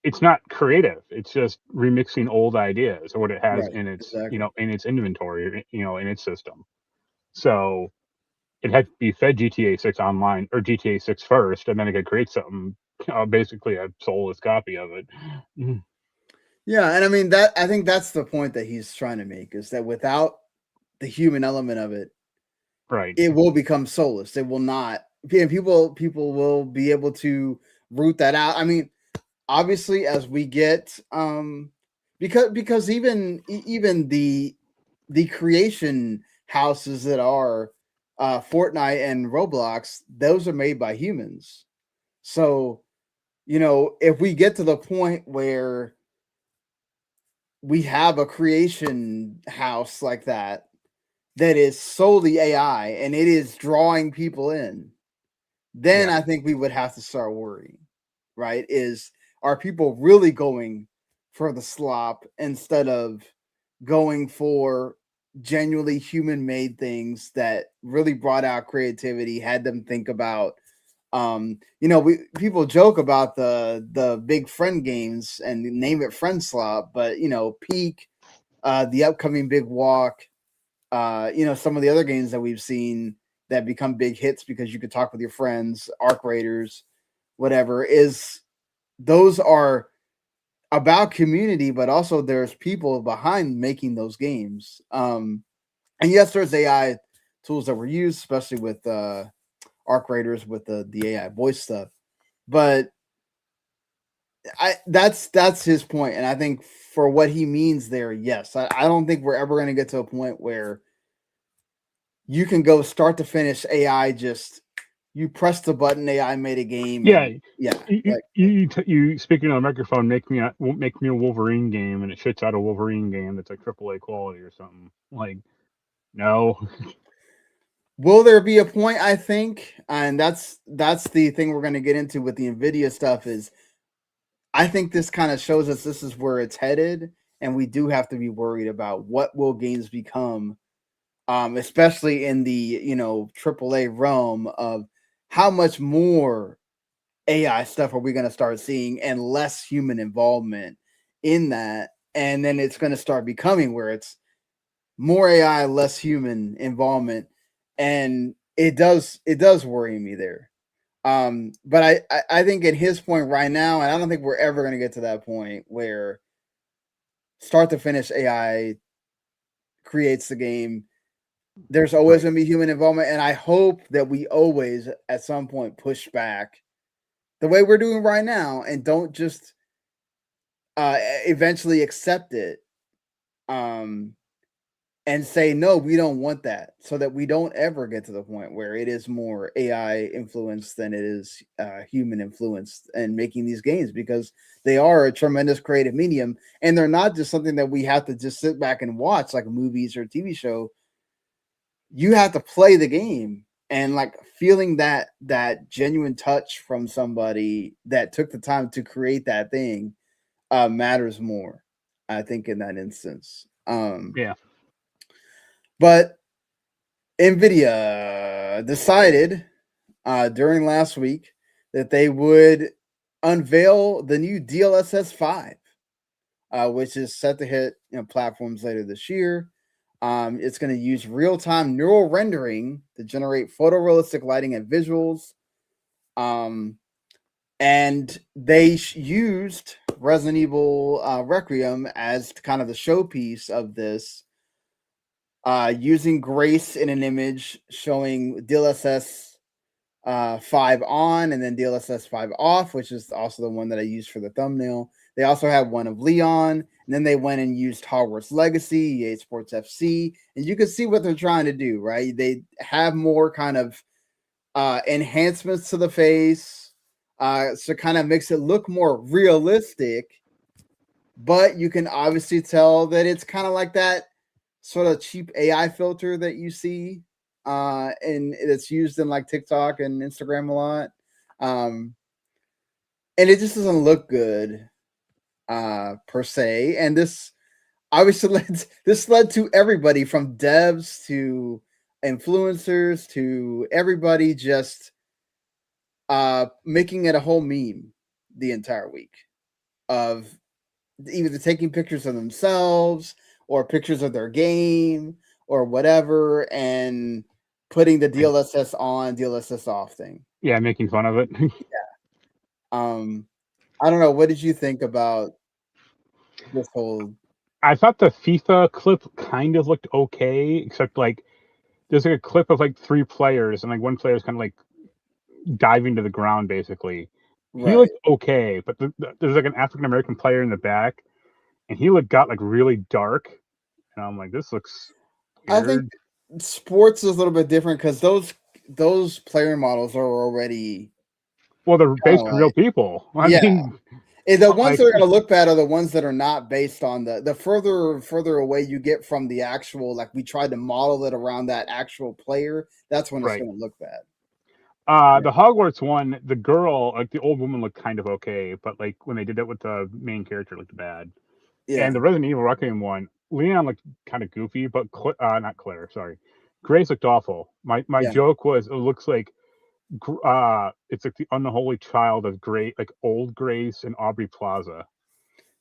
Speaker 2: it's not creative. It's just remixing old ideas or what it has
Speaker 1: Right.
Speaker 2: in its
Speaker 1: Exactly.
Speaker 2: in its inventory, in its system. So it had to be fed GTA 6 online or GTA 6 first, and then it could create something, basically a soulless copy of it.
Speaker 1: Yeah, and I think that's the point that he's trying to make, is that without the human element of it,
Speaker 2: Right.
Speaker 1: it will become soulless. It will not. And people will be able to root that out. I mean, obviously, as we get because even the creation houses that are Fortnite and Roblox, those are made by humans. So, if we get to the point where we have a creation house like that is solely AI and it is drawing people in, then
Speaker 2: Yeah.
Speaker 1: I think we would have to start worrying, right? Are people really going for the slop instead of going for genuinely human made things that really brought out creativity, had them think about people joke about the big friend games and name it friend slop, but Peak, the upcoming Big Walk, some of the other games that we've seen that become big hits because you could talk with your friends, Arc Raiders, whatever, is those are about community, but also there's people behind making those games. And yes, there's AI tools that were used, especially with Arc Raiders with the AI voice stuff. But that's his point, and I think for what he means there, yes, I don't think we're ever going to get to a point where you can go start to finish AI just you press the button, AI made a game,
Speaker 2: Yeah,
Speaker 1: and yeah,
Speaker 2: you speaking on a microphone make me a Wolverine game, and it shits out a Wolverine game that's like AAA quality or something. Like, no.
Speaker 1: Will there be a point? I think, and that's the thing we're going to get into with the NVIDIA stuff is I think this kind of shows us this is where it's headed, and we do have to be worried about what will games become, especially in the AAA realm of how much more AI stuff are we going to start seeing and less human involvement in that, and then it's going to start becoming where it's more AI, less human involvement, and it does worry me there. But I think at his point right now, and I don't think we're ever going to get to that point where start to finish AI creates the game. There's always going to be human involvement, and I hope that we always at some point push back the way we're doing right now and don't just eventually accept it and say no, we don't want that, so that we don't ever get to the point where it is more AI influenced than it is human influenced and making these games, because they are a tremendous creative medium, and they're not just something that we have to just sit back and watch like movies or a TV show. You have to play the game, and like feeling that genuine touch from somebody that took the time to create that thing matters more, I think, in that instance.
Speaker 2: Yeah.
Speaker 1: But NVIDIA decided during last week that they would unveil the new DLSS 5, which is set to hit platforms later this year. It's going to use real-time neural rendering to generate photorealistic lighting and visuals. And they used Resident Evil Requiem as kind of the showpiece of this, using grace in an image showing DLSS 5 on and then DLSS 5 off, which is also the one that I used for the thumbnail. They also have one of Leon, and then they went and used Hogwarts Legacy, EA Sports FC, and you can see what they're trying to do, right? They have more kind of enhancements to the face, so kind of makes it look more realistic, but you can obviously tell that it's kind of like that sort of cheap AI filter that you see and it's used in like TikTok and Instagram a lot. And it just doesn't look good per se. And this obviously led to everybody from devs to influencers to everybody just making it a whole meme the entire week of either taking pictures of themselves or pictures of their game or whatever and putting the DLSS on, DLSS off thing.
Speaker 2: Yeah, making fun of it.
Speaker 1: I don't know. What did you think about this whole?
Speaker 2: I thought the FIFA clip kind of looked okay, except like there's like a clip of like 3 players, and like one player is kind of like diving to the ground basically. He
Speaker 1: Right.
Speaker 2: looked okay, but there's like an African American player in the back, and he got like really dark, and I'm like, this looks weird.
Speaker 1: I think sports is a little bit different because those player models are already
Speaker 2: they're based on
Speaker 1: like,
Speaker 2: real people. I
Speaker 1: yeah.
Speaker 2: mean,
Speaker 1: The ones that are going to look bad are the ones that are not based on the further away you get from the actual, like we tried to model it around that actual player. That's when it's going to look bad.
Speaker 2: The Hogwarts one, the girl, like the old woman, looked kind of okay, but like when they did it with the main character, it looked bad.
Speaker 1: Yeah.
Speaker 2: And the Resident Evil Requiem one, Leon looked kind of goofy, but not Claire, sorry, Grace looked awful. My joke was, it looks like it's like the unholy child of like old Grace and Aubrey Plaza.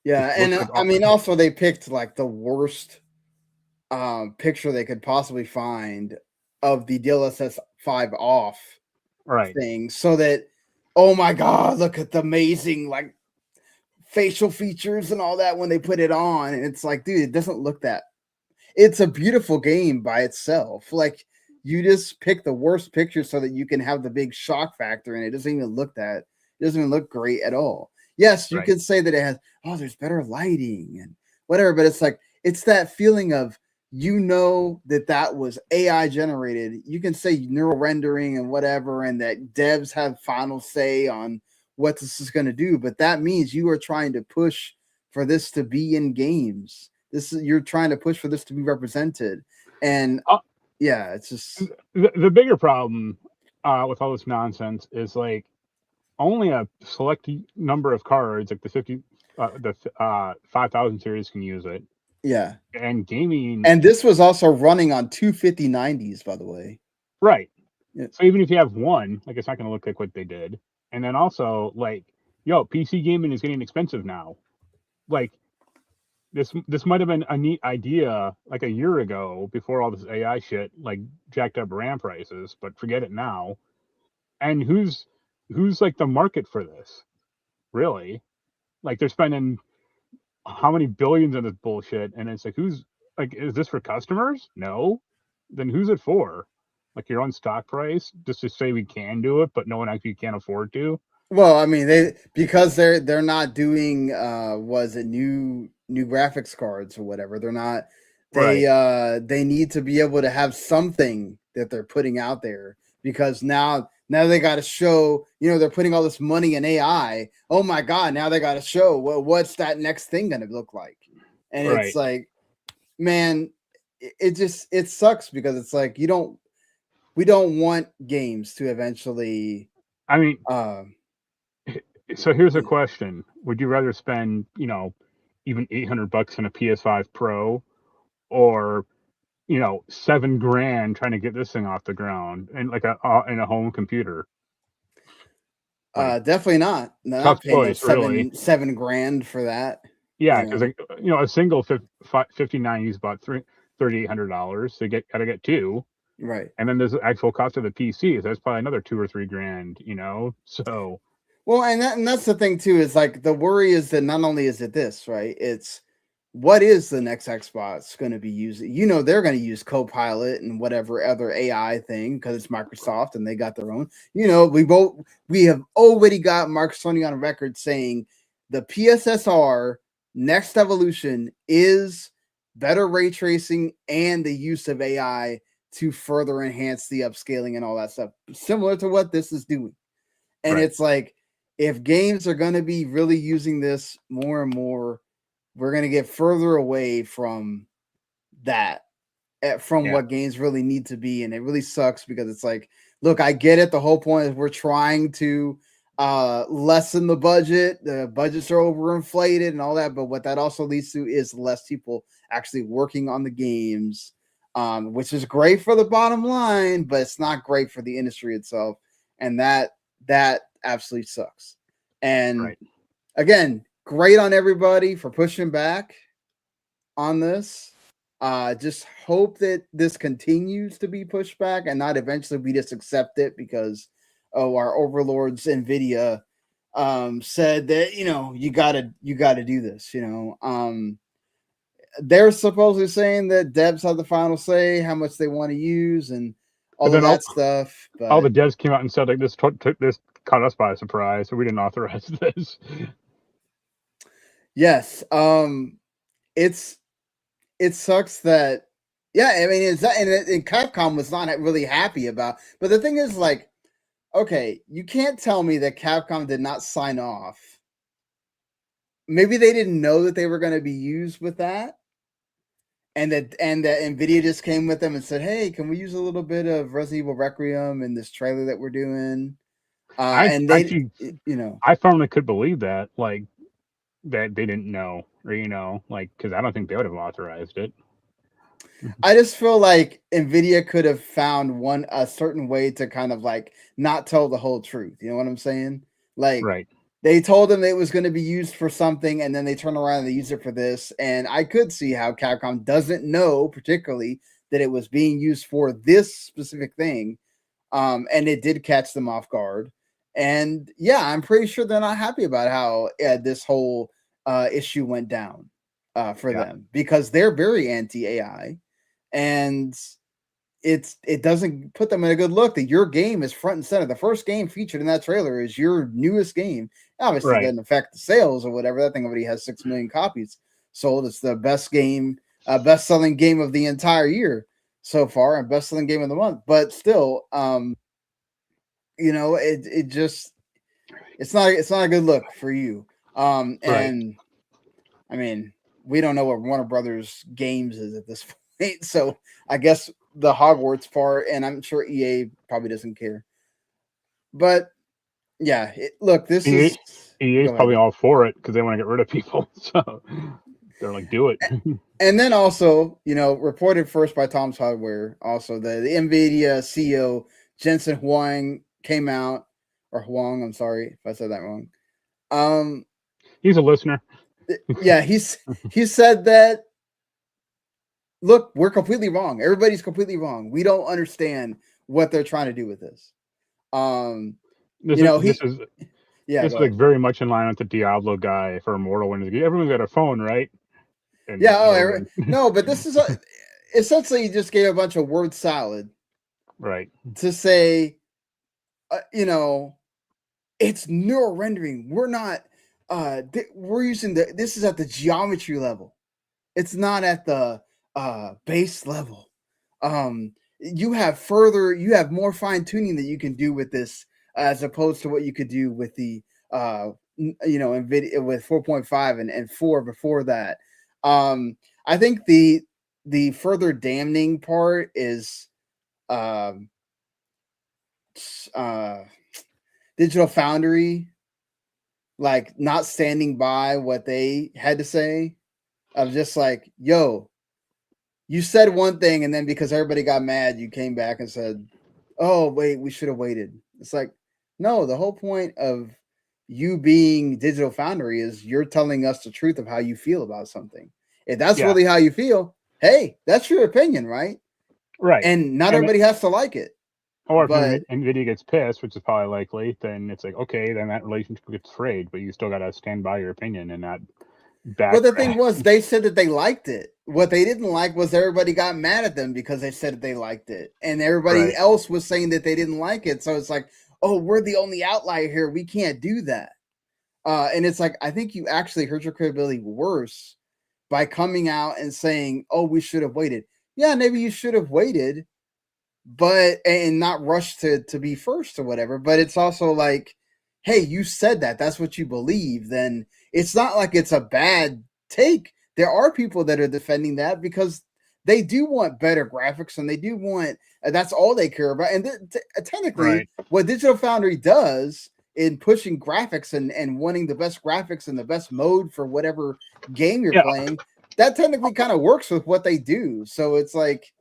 Speaker 1: Yeah, and like, I mean, also they picked like the worst picture they could possibly find of the DLSS 5 off thing, so that oh my god, look at the amazing like facial features and all that when they put it on, and it's like, dude, it doesn't look that. It's a beautiful game by itself. Like you just pick the worst picture so that you can have the big shock factor, and it doesn't even look that. It doesn't even look great at all. Yes, you
Speaker 2: Right.
Speaker 1: could say that it has. Oh, there's better lighting and whatever, but it's like it's that feeling of that was AI generated. You can say neural rendering and whatever, and that devs have final say on what this is going to do, but that means you are trying to push for this to be in games. You're trying to push for this to be represented, and yeah, it's just
Speaker 2: The bigger problem with all this nonsense is like only a select number of cards, like the 5000 series, can use it.
Speaker 1: yeah.
Speaker 2: And gaming,
Speaker 1: And this was also running on 25090s, by the way.
Speaker 2: right?
Speaker 1: Yeah.
Speaker 2: So even if you have one, like, it's not going to look like what they did. And then also, like, PC gaming is getting expensive now. Like, this might have been a neat idea like a year ago before all this AI shit like jacked up RAM prices, but forget it now. And who's like the market for this? Really? Like, they're spending how many billions on this bullshit, and it's like, who's like, is this for customers? No. Then who's it for? Like, your own stock price, just to say we can do it, but no one actually can afford to.
Speaker 1: Well, I mean, they're not doing was it new graphics cards or whatever. They're not they need to be able to have something that they're putting out there, because now they got to show, they're putting all this money in AI. Oh my god, now they got to show what's that next thing going to look like. And it's like, man, it sucks, because it's like we don't want games to eventually
Speaker 2: I mean, so here's a question: would you rather spend, even $800 on a PS5 Pro, or $7,000 trying to get this thing off the ground and like in a home computer? Like,
Speaker 1: Definitely not. No,
Speaker 2: tough
Speaker 1: not paying no
Speaker 2: choice, really.
Speaker 1: seven grand for that.
Speaker 2: Yeah, because a single 59 is about $3,800. So you gotta get two,
Speaker 1: Right.
Speaker 2: and then there's the actual cost of the PC. So that's probably another $2,000 or $3,000. So.
Speaker 1: Well, and that's the thing too, is like the worry is that not only is it this, right? It's what is the next Xbox going to be using? They're going to use Copilot and whatever other AI thing, because it's Microsoft and they got their own. We have already got Mark Sony on record saying the PSSR next evolution is better ray tracing and the use of AI to further enhance the upscaling and all that stuff, similar to what this is doing. And It's like, if games are going to be really using this more and more, we're going to get further away from that, from what games really need to be. And it really sucks, because it's like, look, I get it. The whole point is we're trying to lessen the budget. The budgets are overinflated and all that. But what that also leads to is less people actually working on the games, which is great for the bottom line, but it's not great for the industry itself. And that absolutely sucks. And again, great on everybody for pushing back on this. Just hope that this continues to be pushed back and not eventually we just accept it because our overlords NVIDIA said that you gotta do this. They're supposedly saying that devs have the final say how much they want to use and all of that stuff. But
Speaker 2: all the devs came out and said, like, this caught us by surprise, so we didn't authorize this.
Speaker 1: Yes, it sucks that. Yeah, I mean, and Capcom was not really happy about. But the thing is, like, okay, you can't tell me that Capcom did not sign off. Maybe they didn't know that they were going to be used with that, and that NVIDIA just came with them and said, "Hey, can we use a little bit of Resident Evil Requiem in this trailer that we're doing?" And they,
Speaker 2: actually, I firmly could believe that, like, that they didn't know, or like, because I don't think they would have authorized it.
Speaker 1: I just feel like NVIDIA could have found a certain way to kind of like not tell the whole truth. You know what I'm saying? Like, they told them it was going to be used for something, and then they turn around and they use it for this. And I could see how Capcom doesn't know, particularly, that it was being used for this specific thing. And it did catch them off guard. And yeah, I'm pretty sure they're not happy about how this whole issue went down for them, because they're very anti AI, and it doesn't put them in a good look that your game is front and center. The first game featured in that trailer is your newest game. Obviously, it doesn't affect the sales or whatever. That thing already has 6 million copies sold. It's the best game, best-selling game of the entire year so far, and best-selling game of the month. But still, it just it's not a good look for you. And I mean, we don't know what Warner Brothers Games is at this point, so I guess the Hogwarts part, and I'm sure EA probably doesn't care. But yeah, look, this is
Speaker 2: EA's probably all for it because they want to get rid of people, so they're like, do it.
Speaker 1: And then also, reported first by Tom's Hardware, also the NVIDIA CEO Jensen Huang came out, or Huang, I'm sorry if I said that wrong.
Speaker 2: He's a listener.
Speaker 1: Yeah, he said that, look, we're completely wrong. Everybody's completely wrong. We don't understand what they're trying to do with this.
Speaker 2: This is like very much in line with the Diablo guy for Immortal when everyone's got a phone, right? And
Speaker 1: no, but this is essentially just gave a bunch of word salad,
Speaker 2: right?
Speaker 1: To say, it's neural rendering. We're not. We're using this is at the geometry level. It's not at the base level. You have more fine tuning that you can do with this, as opposed to what you could do with the NVIDIA with 4.5 and 4 before that. I think the further damning part is Digital Foundry, like, not standing by what they had to say. Of just like, yo, you said one thing, and then because everybody got mad, you came back and said, oh, wait, we should have waited. It's like, no, the whole point of you being Digital Foundry is you're telling us the truth of how you feel about something. If that's really how you feel, hey, that's your opinion, right?
Speaker 2: Right.
Speaker 1: And not everybody has to like it.
Speaker 2: Or if NVIDIA gets pissed, which is probably likely, then it's like, okay, then that relationship gets frayed, but you still got to stand by your opinion and not back.
Speaker 1: But the thing was, they said that they liked it. What they didn't like was everybody got mad at them because they said that they liked it. And everybody else was saying that they didn't like it. So it's like, oh, we're the only outlier here. We can't do that. And it's like, I think you actually hurt your credibility worse by coming out and saying, oh, we should have waited. Yeah, maybe you should have waited, and not rush to be first or whatever. But it's also like, hey, you said that. That's what you believe. Then it's not like it's a bad take. There are people that are defending that because they do want better graphics, and they do want, that's all they care about. And technically, what Digital Foundry does in pushing graphics and wanting the best graphics and the best mode for whatever game you're playing, that technically kind of works with what they do. So it's like,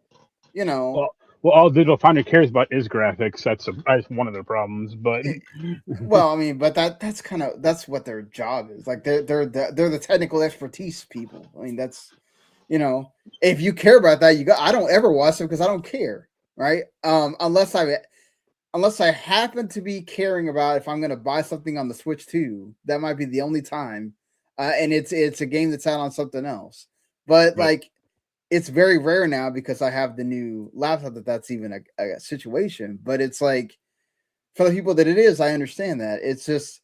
Speaker 2: well, all Digital Foundry cares about is graphics. That's one of their problems. But
Speaker 1: well, I mean, but that's what their job is. Like they're the technical expertise people. I mean, that's, if you care about that, I don't ever watch them because I don't care, right? Unless I happen to be caring about if I'm going to buy something on the Switch 2, that might be the only time. And it's a game that's out on something else. But like, it's very rare now because I have the new laptop that's even a situation. But it's like, for the people that it is, I understand that. It's just,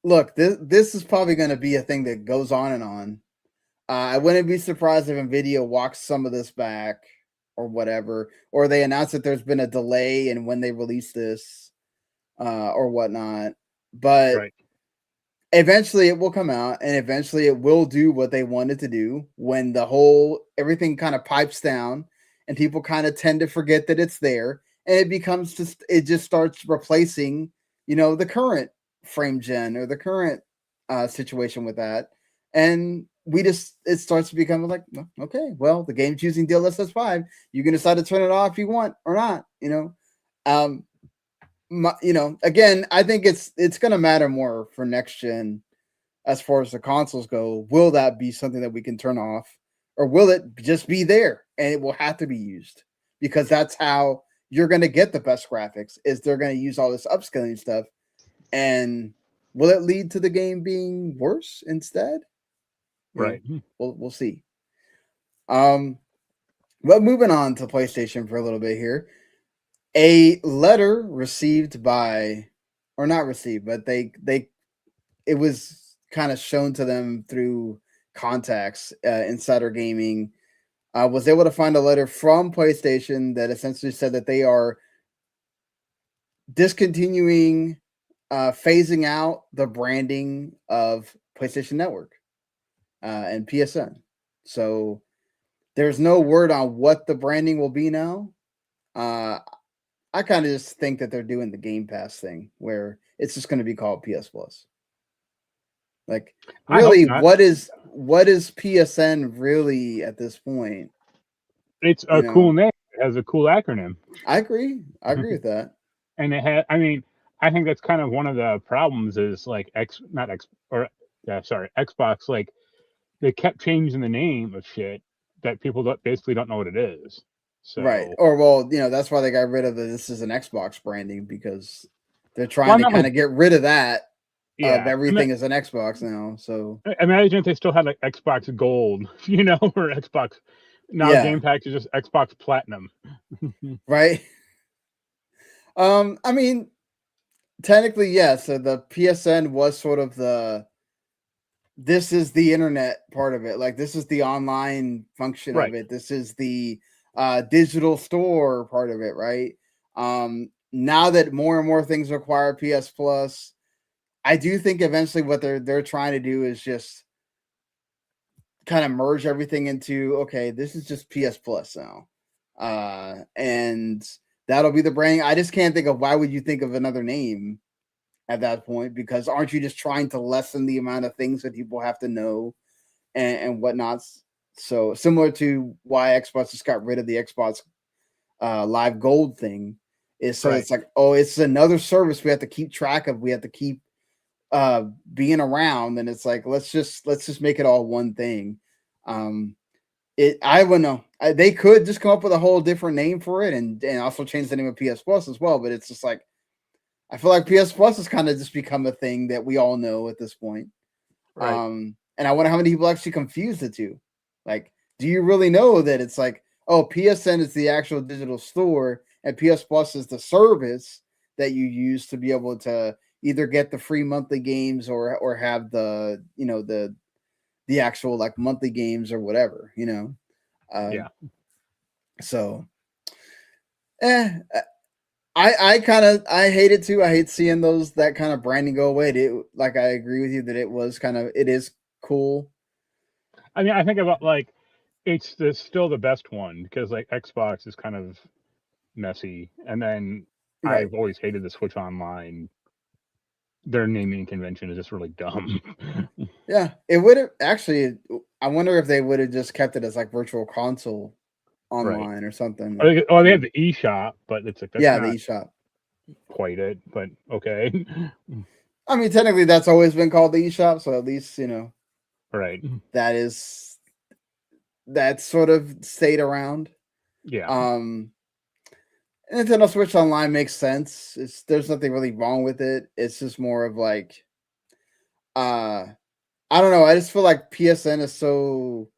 Speaker 1: look, this is probably going to be a thing that goes on and on. I wouldn't be surprised if NVIDIA walks some of this back or whatever, or they announce that there's been a delay in when they release this or whatnot. But eventually it will come out, and eventually it will do what they wanted to do when everything kind of pipes down and people kind of tend to forget that it's there, and it just starts replacing, the current frame gen or the current situation with that. And it starts to become like, okay, well, the game's using DLSS 5. You can decide to turn it off if you want or not, again, I think it's going to matter more for next gen as far as the consoles go. Will that be something that we can turn off, or will it just be there and it will have to be used because that's how you're going to get the best graphics. Is they're going to use all this upscaling stuff, and will it lead to the game being worse instead?
Speaker 2: Right.
Speaker 1: We'll see. But moving on to PlayStation for a little bit here. A letter received by, or not received, but it was kind of shown to them through contacts, Insider Gaming was able to find a letter from PlayStation that essentially said that they are discontinuing, phasing out the branding of PlayStation Network and PSN. So there's no word on what the branding will be now. I kind of just think that they're doing the Game Pass thing where it's just going to be called PS Plus. Like, really, what is PSN really at this point?
Speaker 2: It's a cool name. It has a cool acronym.
Speaker 1: I agree with that.
Speaker 2: And it had, I mean, I think that's kind of one of the problems is like Xbox, like they kept changing the name of shit that people basically don't know what it is. So,
Speaker 1: right. Or, well, that's why they got rid of this is an Xbox branding, because they're trying to kind of get rid of that. Yeah. Everything is an Xbox now. So
Speaker 2: imagine if they still had like Xbox Gold, or Xbox. Now Game Pass is just Xbox Platinum.
Speaker 1: Right. I mean, technically, yes. So the PSN was sort of this is the internet part of it. Like, this is the online function of it. This is the digital store part of it, right? Now that more and more things require PS Plus, I do think eventually what they're trying to do is just kind of merge everything into, okay, this is just PS Plus now. And that'll be the branding. I just can't think of, why would you think of another name at that point? Because aren't you just trying to lessen the amount of things that people have to know and whatnot? So similar to why Xbox just got rid of the Xbox Live Gold thing, is so it's like, oh, it's another service we have to keep track of. We have to keep being around, and it's like, let's just make it all one thing. I wouldn't know. They could just come up with a whole different name for it, and also change the name of PS Plus as well. But it's just like, I feel like PS Plus has kind of just become a thing that we all know at this point.
Speaker 2: Right.
Speaker 1: And I wonder how many people actually confuse the two. Like, do you really know that it's like, oh, PSN is the actual digital store and PS Plus is the service that you use to be able to either get the free monthly games or have the the actual like monthly games or whatever,
Speaker 2: yeah.
Speaker 1: So I hate it too. I hate seeing that kind of branding go away. I agree with you that it is cool.
Speaker 2: I mean, I think about like it's still the best one, because like Xbox is kind of messy, and then I've always hated the Switch Online. Their naming convention is just really dumb.
Speaker 1: Yeah, it would have actually. I wonder if they would have just kept it as like Virtual Console Online or something.
Speaker 2: Or they have the eShop, but it's like, that's
Speaker 1: the eShop.
Speaker 2: Quite it, but okay.
Speaker 1: I mean, technically, that's always been called the eShop, so at least
Speaker 2: right.
Speaker 1: That sort of stayed around.
Speaker 2: Yeah.
Speaker 1: Nintendo Switch Online makes sense. There's nothing really wrong with it. It's just more of like, I don't know. I just feel like PSN is so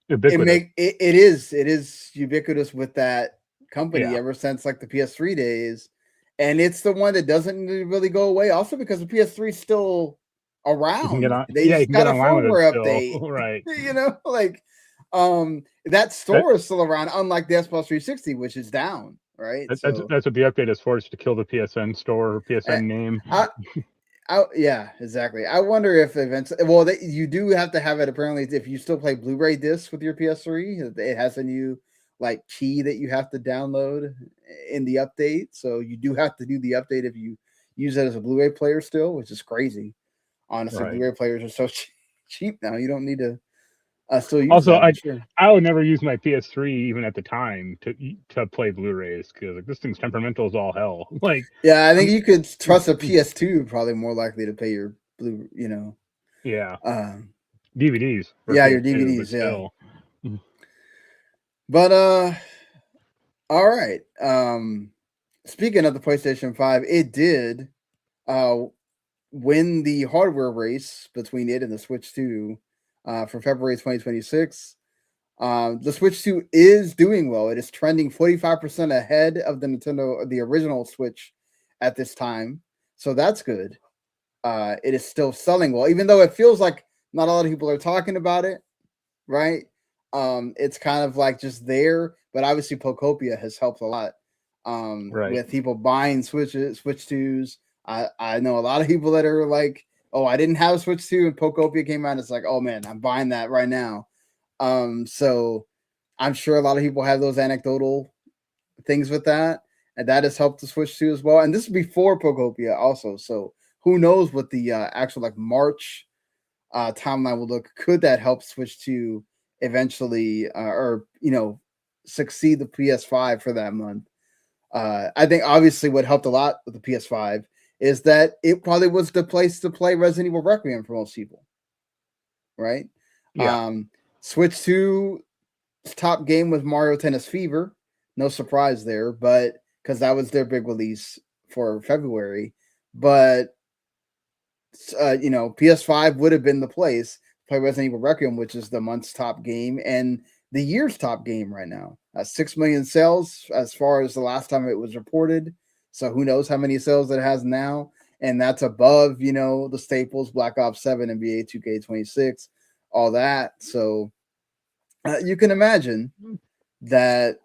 Speaker 2: ubiquitous.
Speaker 1: It is ubiquitous with that company ever since like the PS3 days, and it's the one that doesn't really go away. Also, because the PS3 is still around. They just got a firmware update,
Speaker 2: right?
Speaker 1: Like that store is still around, unlike the Xbox 360, which is down. Right.
Speaker 2: That's what the update is for, is to kill the PSN store or PSN name.
Speaker 1: Yeah, exactly. I wonder if eventually, well, you do have to have it apparently if you still play Blu-ray discs with your PS3. It has a new like key that you have to download in the update, so you do have to do the update if you use it as a Blu-ray player still, which is crazy. Honestly, Blu-ray players are so cheap now. You don't need to still use.
Speaker 2: Also, I would never use my PS3 even at the time to play Blu-rays, because like, this thing's temperamental as all hell. Like,
Speaker 1: yeah, I think you could trust a PS2 probably more likely to pay your Blu.
Speaker 2: Yeah. DVDs.
Speaker 1: Yeah, your DVDs. Yeah. But All right. Speaking of the PlayStation 5, it did win the hardware race between it and the Switch 2 for February 2026. The Switch 2 is doing well. It is trending 45% ahead of the original Switch at this time. So that's good. It is still selling well, even though it feels like not a lot of people are talking about it, right? It's kind of like just there, but obviously Pocopia has helped a lot with people buying Switch 2s. I know a lot of people that are like, oh, I didn't have a Switch 2 and Pocopia came out. It's like, oh man, I'm buying that right now. So I'm sure a lot of people have those anecdotal things with that, and that has helped the Switch 2 as well. And this is before Pocopia also. So who knows what the actual like March timeline will look. Could that help Switch 2 eventually or succeed the PS5 for that month? I think obviously what helped a lot with the PS5 is that it probably was the place to play Resident Evil Requiem for most people, right?
Speaker 2: Yeah.
Speaker 1: Switch 2's top game was Mario Tennis Fever. No surprise there, but because that was their big release for February. But PS5 would have been the place to play Resident Evil Requiem, which is the month's top game and the year's top game right now. 6 million sales as far as the last time it was reported. So who knows how many sales it has now. And that's above, the staples, Black Ops 7, NBA 2K26, all that. So you can imagine that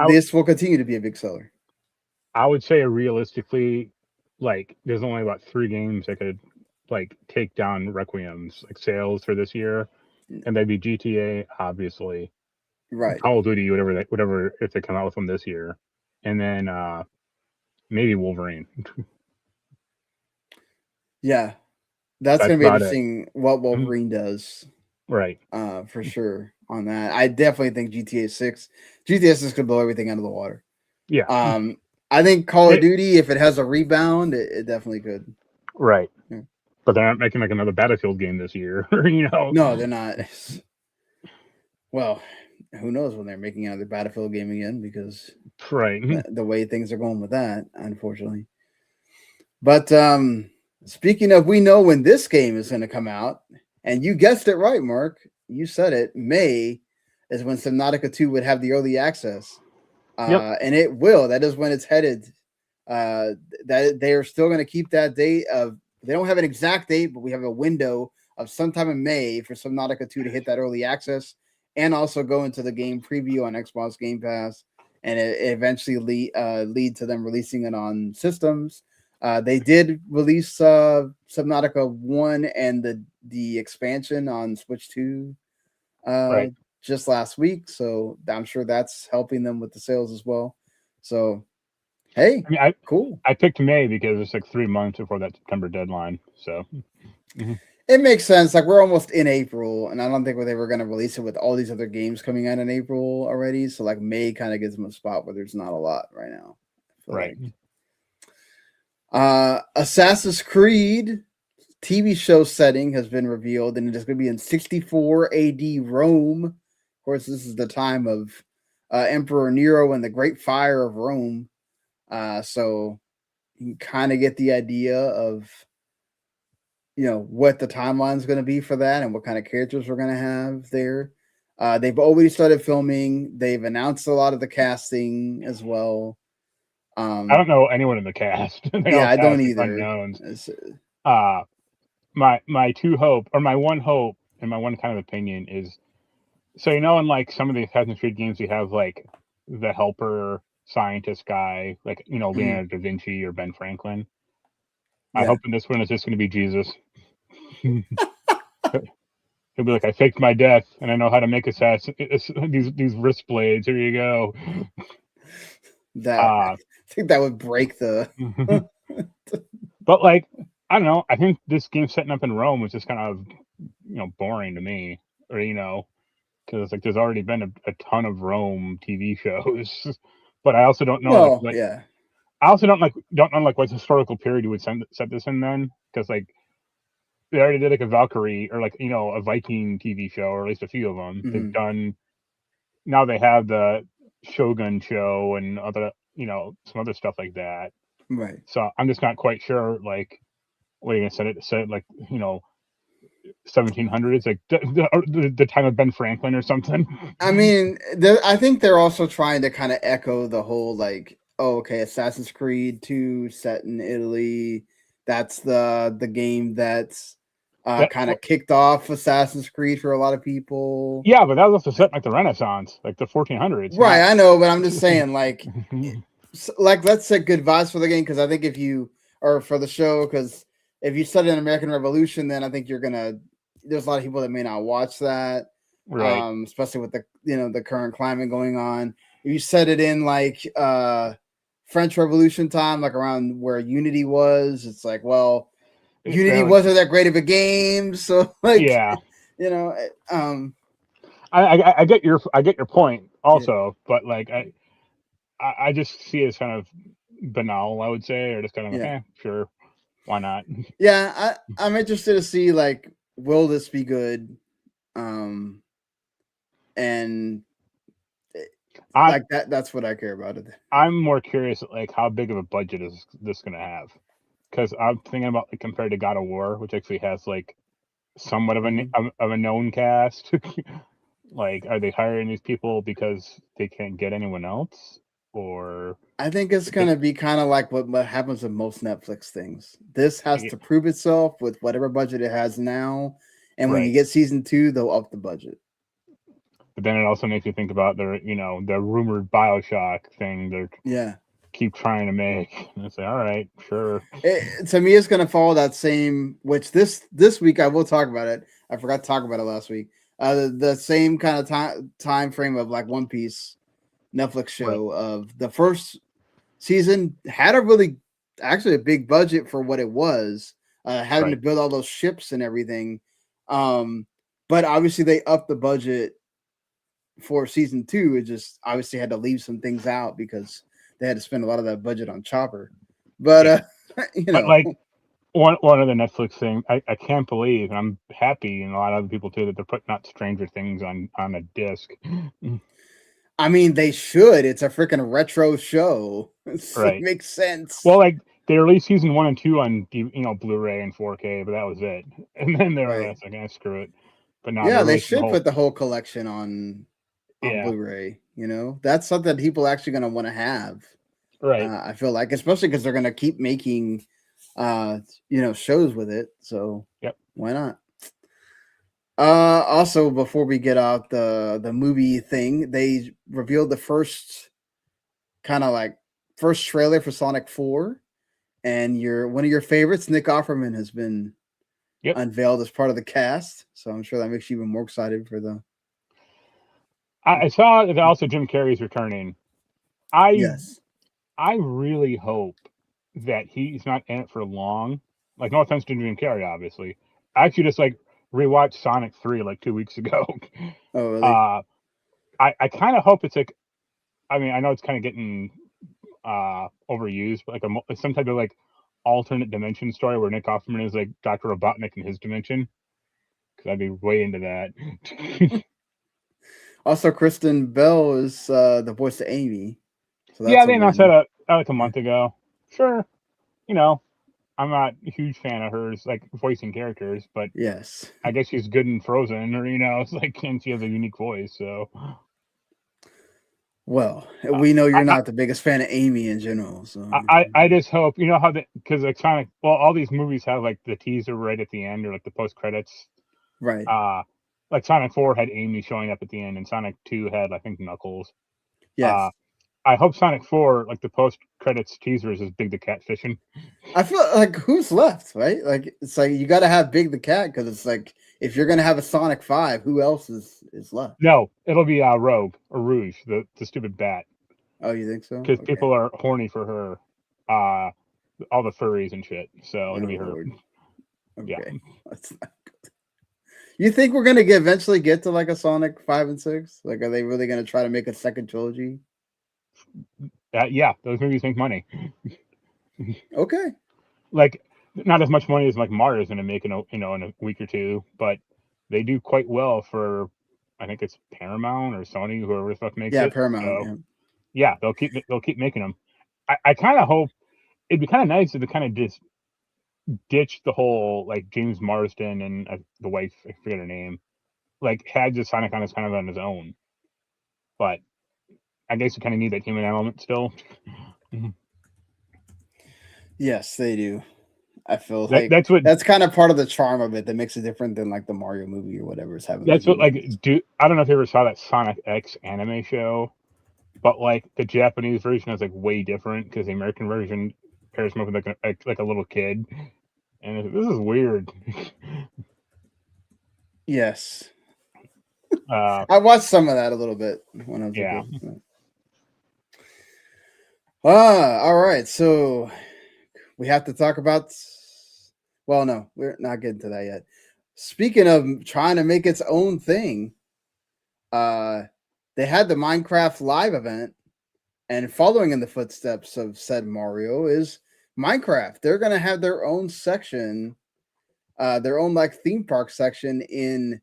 Speaker 1: this will continue to be a big seller.
Speaker 2: I would say realistically, like there's only about 3 games that could like take down Requiem's like sales for this year, and they'd be GTA, obviously,
Speaker 1: right?
Speaker 2: Call of Duty, whatever if they come out with them this year, and then maybe Wolverine.
Speaker 1: Yeah, that's going to be interesting what Wolverine does.
Speaker 2: Right.
Speaker 1: For sure on that. I definitely think GTA 6 could blow everything out of the water.
Speaker 2: Yeah.
Speaker 1: I think Call of Duty, if it has a rebound, it definitely could.
Speaker 2: Right. Yeah. But they're not making like another Battlefield game this year,
Speaker 1: No, they're not. Well, who knows when they're making another Battlefield game again, because the way things are going with that, unfortunately. But speaking of, we know when this game is going to come out, and you guessed it right, Mark. You said it. May is when Subnautica 2 would have the early access. And it will. That is when it's headed. That they are still going to keep that date of. They don't have an exact date, but we have a window of sometime in May for Subnautica 2 to hit that early access and also go into the game preview on Xbox Game Pass, and it eventually lead to them releasing it on systems. They did release Subnautica 1 and the expansion on Switch 2 just last week, so I'm sure that's helping them with the sales as well. So, hey, cool.
Speaker 2: I picked May because it's like 3 months before that September deadline, so
Speaker 1: it makes sense. Like we're almost in April, and I don't think they were going to release it with all these other games coming out in April already. So like May kind of gives them a spot where there's not a lot right now.
Speaker 2: Right.
Speaker 1: Assassin's Creed TV show setting has been revealed, and it is going to be in 64 AD Rome. Of course, this is the time of Emperor Nero and the Great Fire of Rome. So you kind of get the idea of what the timeline is going to be for that and what kind of characters we're going to have there. They've already started filming. They've announced a lot of the casting as well.
Speaker 2: I don't know anyone in the cast.
Speaker 1: I don't either.
Speaker 2: Unknowns. My one hope and my one kind of opinion is, so in like some of the Assassin's Creed games we have like the helper scientist guy, like Leonardo da Vinci or Ben Franklin. I hope in this one it's just going to be Jesus. He'll be like, I faked my death and I know how to make these wrist blades. Here you go.
Speaker 1: I think that would break the.
Speaker 2: But like, I don't know. I think this game setting up in Rome was just kind of boring to me, or because like there's already been a ton of Rome TV shows. But I also don't know. I also don't know what historical period you would set this in then, because like they already did like a Valkyrie or like a Viking TV show, or at least a few of them. They've done. Now they have the Shogun show and other, some other stuff like that.
Speaker 1: Right.
Speaker 2: So I'm just not quite sure, like, what are you gonna set it like, 1700s, like the time of Ben Franklin or something.
Speaker 1: I mean, I think they're also trying to kind of echo the whole like, oh, okay, Assassin's Creed 2 set in Italy. That's the game that's kind of kicked off Assassin's Creed for a lot of people.
Speaker 2: Yeah, but that was also set in, like, the Renaissance, like the 1400s.
Speaker 1: Right, I know, but I'm just saying, like, let's set good vibes for the game, because I think if you or for the show, because if you set an American Revolution, then I think there's a lot of people that may not watch that,
Speaker 2: right?
Speaker 1: Especially with the the current climate going on. If you set it in like French Revolution time, like around where Unity was, it's like, well, Unity wasn't that great of a game, so like,
Speaker 2: yeah,
Speaker 1: I
Speaker 2: get your point also, but like I just see it as kind of banal, I would say, or just kind of like, sure, why not?
Speaker 1: Yeah, I'm interested to see, like, will this be good? And like that's what I care about it.
Speaker 2: I'm more curious, like, how big of a budget is this going to have? Because I'm thinking about, like, compared to God of War, which actually has like somewhat of a known cast. Like, are they hiring these people because they can't get anyone else, or?
Speaker 1: I think it's gonna be kind of like what happens with most Netflix things. This has to prove itself with whatever budget it has now, and when you get season 2, they'll up the budget.
Speaker 2: But then it also makes you think about their, the rumored BioShock thing they're keep trying to make. And it's like, all right, sure.
Speaker 1: To me, it's gonna follow that same. Which this week I will talk about it. I forgot to talk about it last week. The same kind of time frame of like One Piece Netflix show of the first season had actually a big budget for what it was, having to build all those ships and everything. But obviously they upped the budget for season 2. It just obviously had to leave some things out because they had to spend a lot of that budget on Chopper. But
Speaker 2: but like one of the Netflix thing, I can't believe, and I'm happy, and a lot of other people too, that they're putting out Stranger Things on a disc.
Speaker 1: I mean, they should. It's a freaking retro show. It makes sense.
Speaker 2: Well, like, they released season 1 and 2 on Blu-ray and 4K, but that was it. And then they were like, screw it. But now
Speaker 1: they should put the whole collection on Blu-ray. That's something people actually going to want to have.
Speaker 2: Right.
Speaker 1: I feel like, especially because they're going to keep making, shows with it. So why not? Also, before we get out the movie thing, they revealed the first trailer for Sonic 4, and one of your favorites, Nick Offerman, has been unveiled as part of the cast. So I'm sure that makes you even more excited for the.
Speaker 2: I saw that also Jim Carrey's returning. I really hope that he's not in it for long. Like, no offense to Jim Carrey, obviously. I actually just like rewatched Sonic 3 like 2 weeks ago.
Speaker 1: Oh, really?
Speaker 2: I kind of hope it's like, I mean, I know it's kind of getting overused, but like some type of like alternate dimension story where Nick Offerman is like Dr. Robotnik in his dimension. Because I'd be way into that.
Speaker 1: Also, Kristen Bell is the voice of Amy.
Speaker 2: So that's they announced that like a month ago. Sure, I'm not a huge fan of hers, like, voicing characters, but I guess she's good in Frozen, or it's like, and she has a unique voice. So,
Speaker 1: well, we know you're not the biggest fan of Amy in general. So
Speaker 2: I just hope how because like Sonic, well, all these movies have like the teaser right at the end or like the post credits,
Speaker 1: right?
Speaker 2: Like Sonic 4 had Amy showing up at the end, and Sonic 2 had, I think, Knuckles.
Speaker 1: Yes.
Speaker 2: I hope Sonic 4, like the post-credits teaser, is Big the Cat fishing.
Speaker 1: I feel like who's left, right? Like, it's like you got to have Big the Cat, because it's like if you're gonna have a Sonic 5, who else is left?
Speaker 2: No, it'll be Rogue or Rouge, the stupid bat.
Speaker 1: Oh, you think so?
Speaker 2: Because people are horny for her, all the furries and shit. So it'll be her.
Speaker 1: Lord. Okay.
Speaker 2: Yeah.
Speaker 1: That's not good. You think we're gonna eventually get to like a Sonic 5 and 6? Like, are they really gonna try to make a second trilogy?
Speaker 2: Yeah, those movies make money.
Speaker 1: Okay.
Speaker 2: Like, not as much money as like Mario's going to make in a week or two, but they do quite well for, I think it's Paramount or Sony, whoever the fuck makes it.
Speaker 1: Paramount.
Speaker 2: Yeah, they'll keep making them. I kind of hope it'd be kind of nice if they kind of just ditch the whole like James Marsden and the wife, I forget her name, like had just Sonic on his own. But I guess you kind of need that human element still.
Speaker 1: Yes, they do. I feel like
Speaker 2: That's what
Speaker 1: that's kind of part of the charm of it that makes it different than like the Mario movie or whatever is having
Speaker 2: that's
Speaker 1: those
Speaker 2: what like
Speaker 1: moments.
Speaker 2: I don't know if you ever saw that Sonic X anime show, but like the Japanese version is like way different because the American version pairs him up with like a little kid, and this is weird.
Speaker 1: Yes. I watched some of that a little bit when I was a
Speaker 2: Yeah.
Speaker 1: kid. All right. So we have to talk about. Well, no, we're not getting to that yet. Speaking of trying to make its own thing, they had the Minecraft live event, and following in the footsteps of said Mario is Minecraft. They're gonna have their own section, their own like theme park section in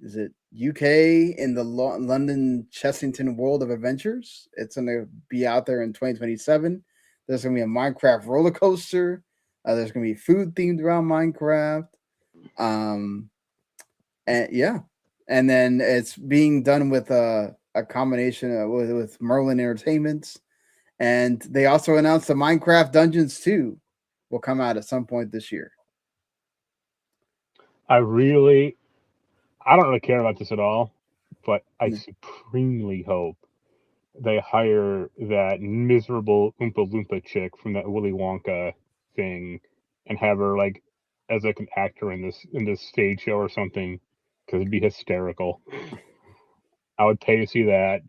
Speaker 1: is it UK in the London Chessington World of Adventures. It's going to be out there in 2027. There's going to be a Minecraft roller coaster. There's going to be food themed around Minecraft. And yeah, and then it's being done with a combination with Merlin Entertainments. And they also announced the Minecraft Dungeons 2 will come out at some point this year.
Speaker 2: I don't really care about this at all, but I supremely hope they hire that miserable Oompa Loompa chick from that Willy Wonka thing and have her like as like an actor in this stage show or something because it'd be hysterical. I would pay to see that.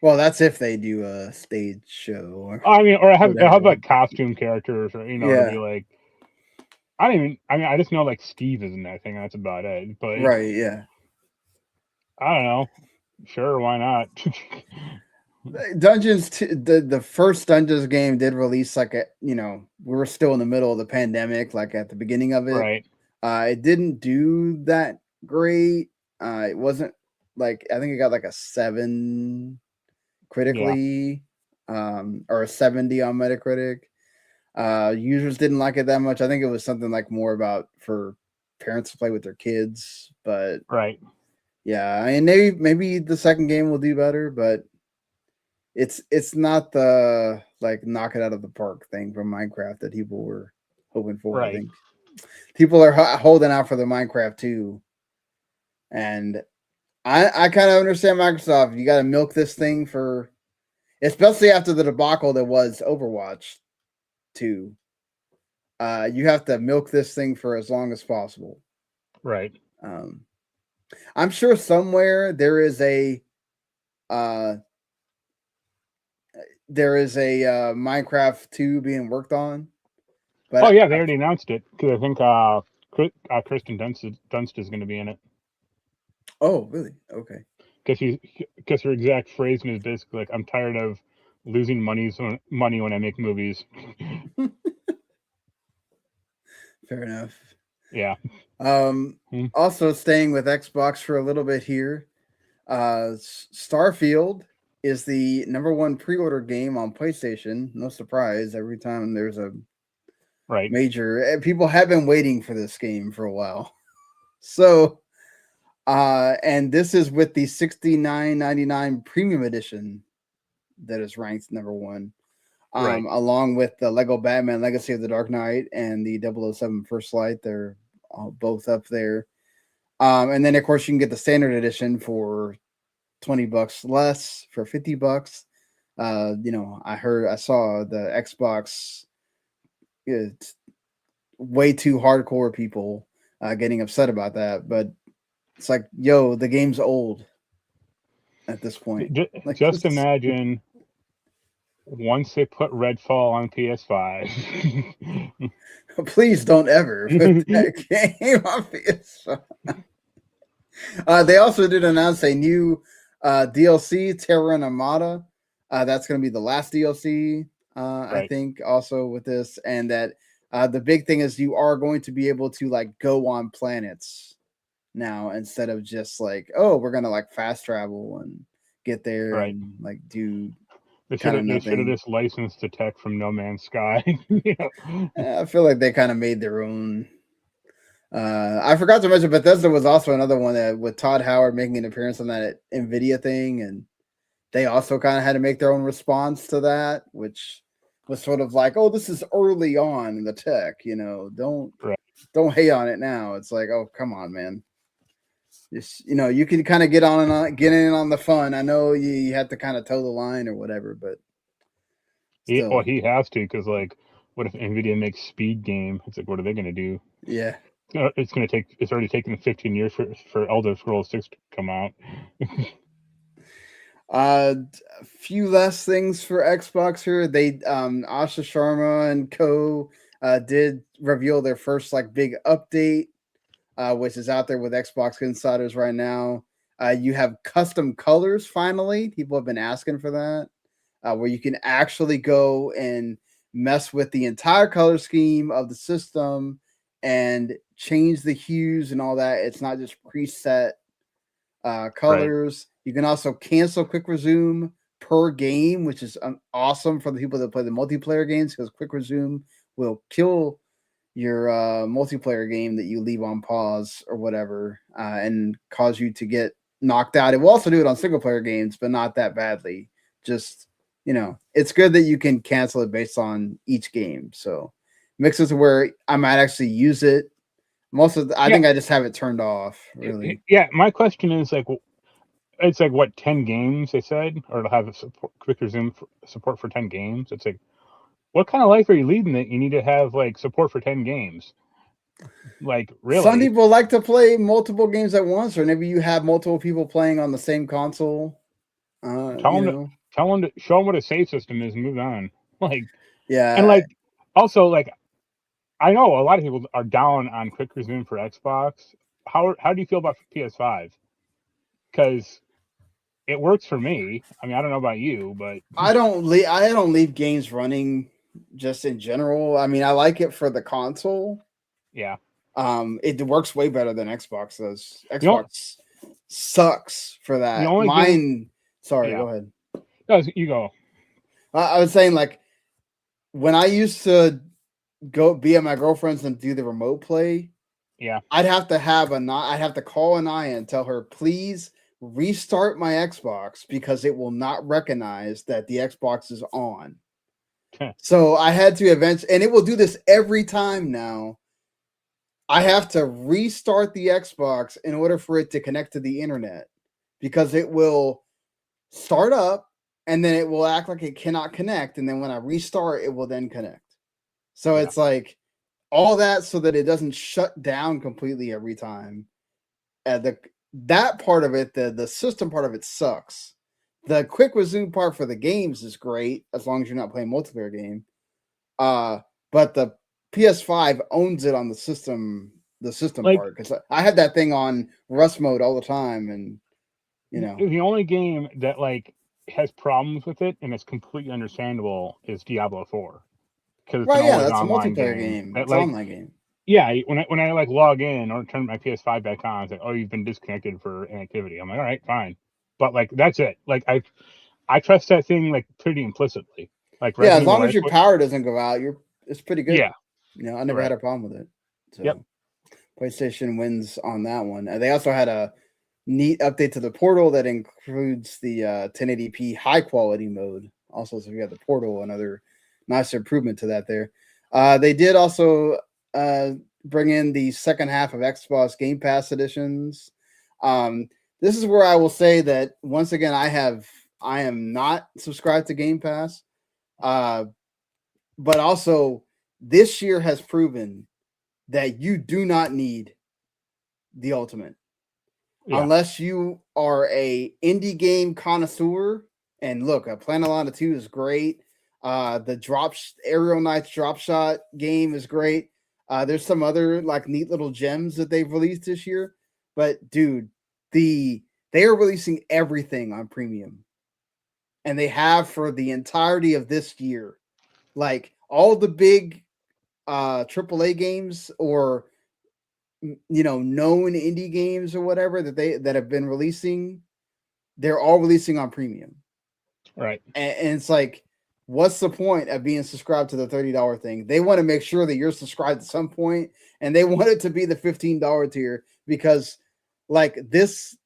Speaker 1: Well, that's if they do a stage show. Or
Speaker 2: I mean, or have
Speaker 1: whatever.
Speaker 2: like costume characters, or to be like. I mean, I just know like Steve is in that thing. That's about it. But
Speaker 1: Right, yeah.
Speaker 2: I don't know. Sure, why not?
Speaker 1: Dungeons, the first Dungeons game did release like we were still in the middle of the pandemic, like at the beginning of it.
Speaker 2: Right.
Speaker 1: It didn't do that great. It wasn't like I think it got like a 7 critically, or a 70 on Metacritic. Users didn't like it that much. I think it was something like more about for parents to play with their kids, but
Speaker 2: right.
Speaker 1: Yeah, I mean maybe the second game will do better, but it's not the like knock it out of the park thing from Minecraft that people were hoping for.
Speaker 2: Right.
Speaker 1: I think people are holding out for the Minecraft 2, and I kind of understand Microsoft. You got to milk this thing for, especially after the debacle that was Overwatch 2. You have to milk this thing for as long as possible.
Speaker 2: Right.
Speaker 1: I'm sure somewhere there is a Minecraft 2 being worked on. But
Speaker 2: they already announced it because I think Kristen Dunst is going to be in it.
Speaker 1: Oh, really? Okay.
Speaker 2: Because her exact phrase is basically like, "I'm tired of losing money when I make movies."
Speaker 1: Fair enough.
Speaker 2: Yeah.
Speaker 1: Also staying with Xbox for a little bit here. Starfield is the #1 pre-order game on PlayStation. No surprise. Every time there's a major, people have been waiting for this game for a while. So, and this is with the $69.99 premium edition that is ranked #1. Along with the Lego Batman Legacy of the Dark Knight and the 007 First Light. They're both up there. And then of course you can get the standard edition for $20 less, for $50. I saw the Xbox, it's way too hardcore people getting upset about that, but it's like, yo, the game's old at this point.
Speaker 2: Just imagine once they put Redfall on PS5.
Speaker 1: Please don't ever put that game on PS5. They also did announce a new DLC, Terra Armada. That's going to be the last DLC, I think, also with this. And that the big thing is you are going to be able to like go on planets now instead of just like, oh, we're going to like fast travel and get there
Speaker 2: Right.
Speaker 1: and like do
Speaker 2: They
Speaker 1: kind of
Speaker 2: should have
Speaker 1: nothing.
Speaker 2: just licensed the tech from No Man's Sky. You know?
Speaker 1: I feel like they kind of made their own. I forgot to mention Bethesda was also another one that with Todd Howard making an appearance on that NVIDIA thing, and they also kind of had to make their own response to that, which was sort of like, oh, this is early on in the tech, you know, don't hate on it now. It's like, oh, come on, man. Just, you know, you can kind of get in on the fun. I know you have to kind of toe the line or whatever, but still,
Speaker 2: He has to, because like, what if NVIDIA makes speed game? It's like, what are they going to do?
Speaker 1: yeah.
Speaker 2: It's already taken 15 years for Elder Scrolls 6 to come out.
Speaker 1: A few less things for Xbox here. They Asha Sharma and co did reveal their first like big update, which is out there with Xbox insiders right now. You have custom colors finally. People have been asking for that, where you can actually go and mess with the entire color scheme of the system and change the hues and all that. It's not just preset colors. Right. You can also cancel quick resume per game, which is awesome for the people that play the multiplayer games, because quick resume will kill your multiplayer game that you leave on pause or whatever, and cause you to get knocked out. It will also do it on single player games, but not that badly. Just, you know, it's good that you can cancel it based on each game. So mixes to where I might actually use it. I think I just have it turned off, really.
Speaker 2: Yeah, my question is like, it's like what, 10 games they said, or it'll have a quick resume support for 10 games. It's like, what kind of life are you leading that you need to have like support for 10 games? Like, really?
Speaker 1: Some people like to play multiple games at once, or maybe you have multiple people playing on the same console.
Speaker 2: Show them what a save system is and move on. Like,
Speaker 1: yeah,
Speaker 2: and like, also like, I know a lot of people are down on quick resume for Xbox. How do you feel about PS5? Because it works for me. I mean, I don't know about you, but
Speaker 1: I don't leave games running just in general. I mean, I like it for the console.
Speaker 2: Yeah.
Speaker 1: It works way better than Xbox does. Xbox sucks for that. Sorry, go ahead.
Speaker 2: No, you go.
Speaker 1: I was saying, like, when I used to go be at my girlfriend's and do the remote play,
Speaker 2: yeah,
Speaker 1: I'd have to call Anaya and tell her, please restart my Xbox, because it will not recognize that the Xbox is on. So I had to eventually, and it will do this every time now. I have to restart the Xbox in order for it to connect to the internet, because it will start up and then it will act like it cannot connect. And then when I restart, it will then connect. So it's like all that so that it doesn't shut down completely every time. That part of it, the system part of it sucks. The quick resume part for the games is great as long as you're not playing multiplayer game. But the PS5 owns it on the system like, part, because I have that thing on Rust mode all the time, and you know,
Speaker 2: the only game that like has problems with it and it's completely understandable is Diablo 4, because it's
Speaker 1: that's a multiplayer game. It's
Speaker 2: like,
Speaker 1: online game.
Speaker 2: Yeah, when I like log in or turn my PS5 back on, it's like, oh, you've been disconnected for inactivity. I'm like, all right, fine, but like that's it. Like I trust that thing like pretty implicitly. Like,
Speaker 1: as long as your power doesn't go out, it's pretty good.
Speaker 2: Yeah,
Speaker 1: you know, I never had a problem with it. So
Speaker 2: PlayStation
Speaker 1: wins on that one. They also had a neat update to the Portal that includes the 1080p high quality mode. Also, so we got the Portal, another nice improvement to that there. They did also bring in the second half of Xbox Game Pass editions. This is where I will say that once again, I am not subscribed to Game Pass, but also this year has proven that you do not need the Ultimate. Unless you are a indie game connoisseur. And look, Planalana 2 is great. The Aerial Knights drop shot game is great. There's some other like neat little gems that they've released this year. But dude, they are releasing everything on premium. And they have for the entirety of this year. Like all the big AAA games, or known indie games or whatever that have been releasing they're all releasing on premium.
Speaker 2: Right.
Speaker 1: And it's like, what's the point of being subscribed to the $30 thing? They want to make sure that you're subscribed at some point, and they want it to be the $15 tier because, like, this,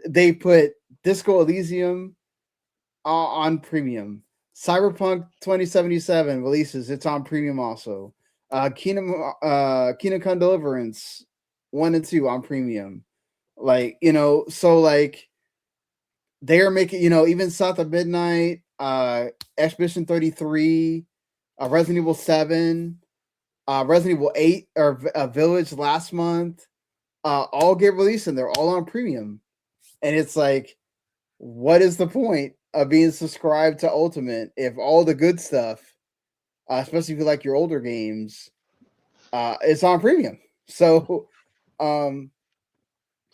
Speaker 1: they put Disco Elysium on premium. Cyberpunk 2077 releases, it's on premium also. Kingdom Come Deliverance 1 and 2 on premium. Like, so like they're making, even South of Midnight, Expedition 33, Resident Evil 7, Resident Evil 8 or Village last month, all get released and they're all on premium. And it's like, what is the point of being subscribed to Ultimate if all the good stuff, especially if you like your older games, it's on premium? So,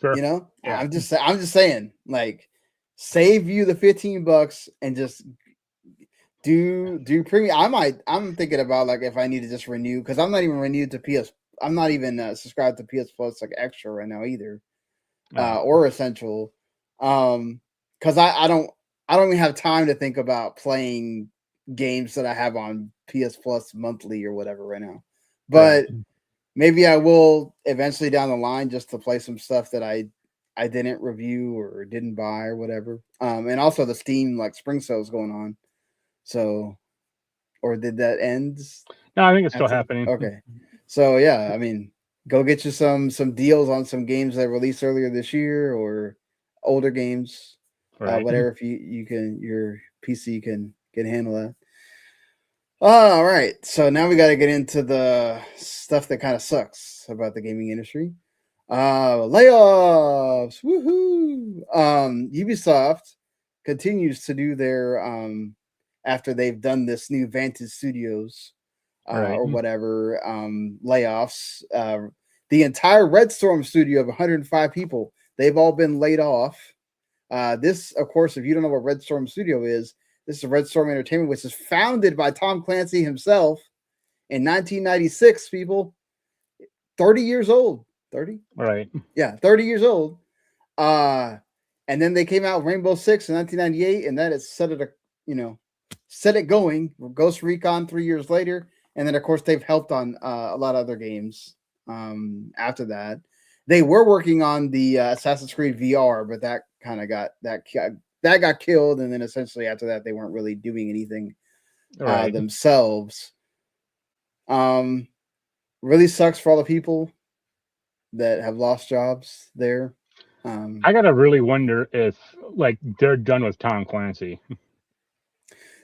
Speaker 2: Sure.
Speaker 1: yeah.
Speaker 2: Yeah.
Speaker 1: I'm just saying, like, save you the $15 and just do premium. I'm thinking about, like, if I need to just renew, because I'm not even renewed to PS. I'm not even subscribed to PS Plus like extra right now either, or Essential, because I don't even have time to think about playing games that I have on PS Plus monthly or whatever right now. But maybe I will eventually down the line, just to play some stuff that I didn't review or didn't buy or whatever. And also the Steam, like, spring sale is going on. So, or did that end?
Speaker 2: No, I think it's still happening.
Speaker 1: Okay. So yeah, I mean, go get you some deals on some games that released earlier this year or older games.
Speaker 2: Right.
Speaker 1: Whatever, if you can, your PC can handle that. All right. So now we got to get into the stuff that kind of sucks about the gaming industry. Layoffs. Woohoo. Ubisoft continues to do their after they've done this new Vantage Studios or whatever layoffs. The entire Red Storm studio of 105 people, they've all been laid off. This, of course, if you don't know what Red Storm Studio is, this is Red Storm Entertainment, which is founded by Tom Clancy himself in 1996, people. 30 years old. 30?
Speaker 2: Right.
Speaker 1: Yeah, 30 years old. And then they came out with Rainbow Six in 1998, and that has set it going. Ghost Recon 3 years later. And then, of course, they've helped on a lot of other games after that. They were working on the Assassin's Creed VR, but that kind of got killed. And then essentially after that, they weren't really doing anything themselves. Really sucks for all the people that have lost jobs there.
Speaker 2: I gotta really wonder if, like, they're done with Tom Clancy.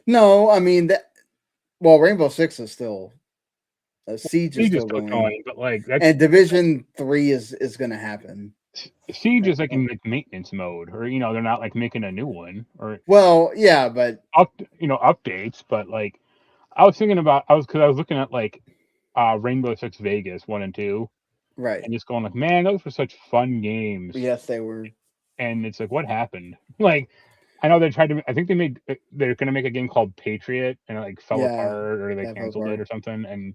Speaker 1: No, I mean Rainbow Six is still. Siege is still going,
Speaker 2: but like
Speaker 1: and Division 3 is going to happen.
Speaker 2: Siege is like in like maintenance mode, or they're not like making a new one, or
Speaker 1: yeah, but
Speaker 2: updates. But like, I was thinking about I was looking at like Rainbow Six Vegas 1 and 2,
Speaker 1: right,
Speaker 2: and just going like, man, those were such fun games.
Speaker 1: Yes, they were.
Speaker 2: And it's like, what happened? Like, I know they tried to. I think they're going to make a game called Patriot, and it like fell apart, or they canceled it or something, and.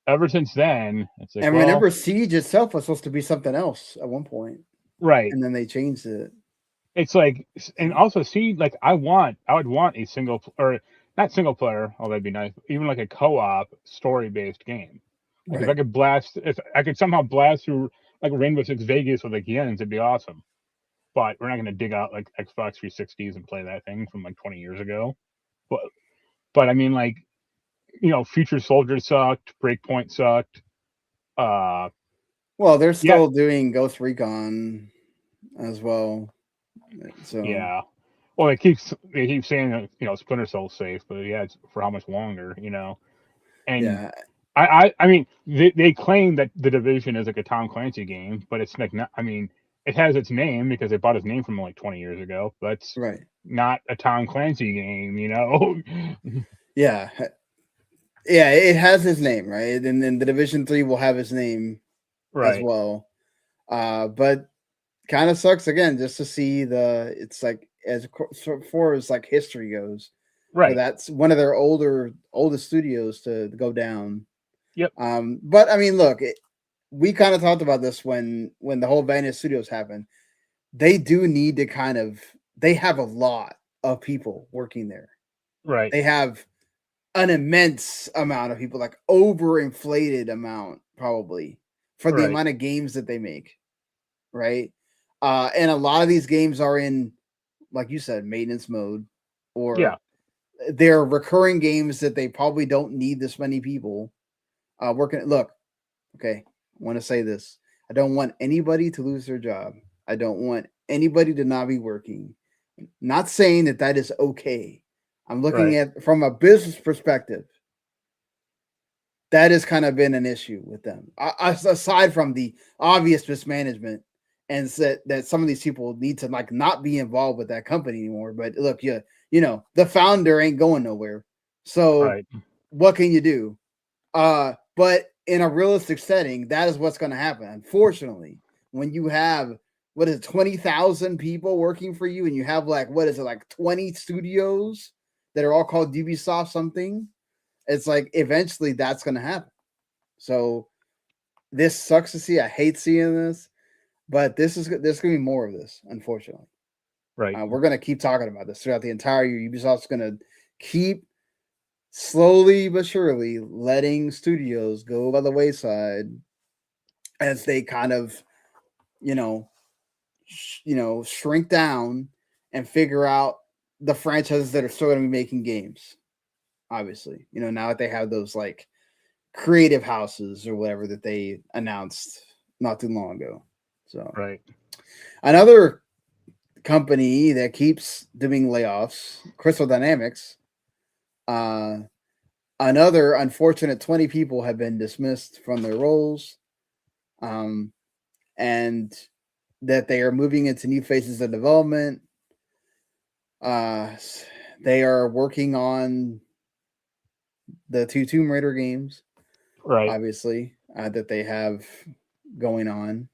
Speaker 2: Ever since then, it's like.
Speaker 1: And remember, Siege itself was supposed to be something else at one point,
Speaker 2: right?
Speaker 1: And then they changed it.
Speaker 2: It's like, and also Siege, like I would want a not single player, although that'd be nice, even like a co-op story-based game. Like if I could somehow blast through like Rainbow Six Vegas with like Yens, it'd be awesome. But we're not going to dig out like Xbox 360s and play that thing from like 20 years ago. But I mean, like. Future Soldier sucked. Breakpoint sucked.
Speaker 1: Well, they're still doing Ghost Recon as well. So
Speaker 2: yeah. Well, they keep saying that Splinter Cell's safe, but it's for how much longer, And
Speaker 1: yeah.
Speaker 2: I mean, they claim that The Division is like a Tom Clancy game, but it's like not. I mean, it has its name because they bought his name from like 20 years ago. But it's not a Tom Clancy game,
Speaker 1: Yeah. Yeah, it has his name, right? And then the Division 3 will have his name as well. But kind of sucks again just to see it's like as far as like history goes.
Speaker 2: Right.
Speaker 1: So that's one of their oldest studios to go down.
Speaker 2: Yep.
Speaker 1: But I mean, look, we kind of talked about this when the whole Vantage Studios happened. They do need to kind of they have a lot of people working there.
Speaker 2: Right.
Speaker 1: They have an immense amount of people, like overinflated amount probably for the
Speaker 2: Right.
Speaker 1: amount of games that they make, right? And a lot of these games are in, like you said, maintenance mode, or
Speaker 2: Yeah.
Speaker 1: they're recurring games that they probably don't need this many people working. Look, okay, I want to say this. I don't want anybody to lose their job. I don't want anybody to not be working. Not saying that that is okay. I'm looking
Speaker 2: Right.
Speaker 1: at from a business perspective. That has kind of been an issue with them. Aside from the obvious mismanagement and that some of these people need to like not be involved with that company anymore. But look, you know, the founder ain't going nowhere. So
Speaker 2: Right.
Speaker 1: what can you do? But in a realistic setting, that is what's going to happen. Unfortunately, when you have 20,000 people working for you, and you have like 20 studios that are all called Ubisoft something, it's like eventually that's going to happen. So this sucks to see. I hate seeing this, but there's going to be more of this, unfortunately.
Speaker 2: Right.
Speaker 1: We're going to keep talking about this throughout the entire year. Ubisoft's going to keep slowly but surely letting studios go by the wayside as they kind of, shrink down and figure out the franchises that are still going to be making games. Obviously, now that they have those like creative houses or whatever that they announced not too long ago. So
Speaker 2: Right.
Speaker 1: another company that keeps doing layoffs, Crystal Dynamics, another unfortunate 20 people have been dismissed from their roles, and that they are moving into new phases of development. They are working on the 2 Tomb Raider games,
Speaker 2: Right.
Speaker 1: obviously, that they have going on.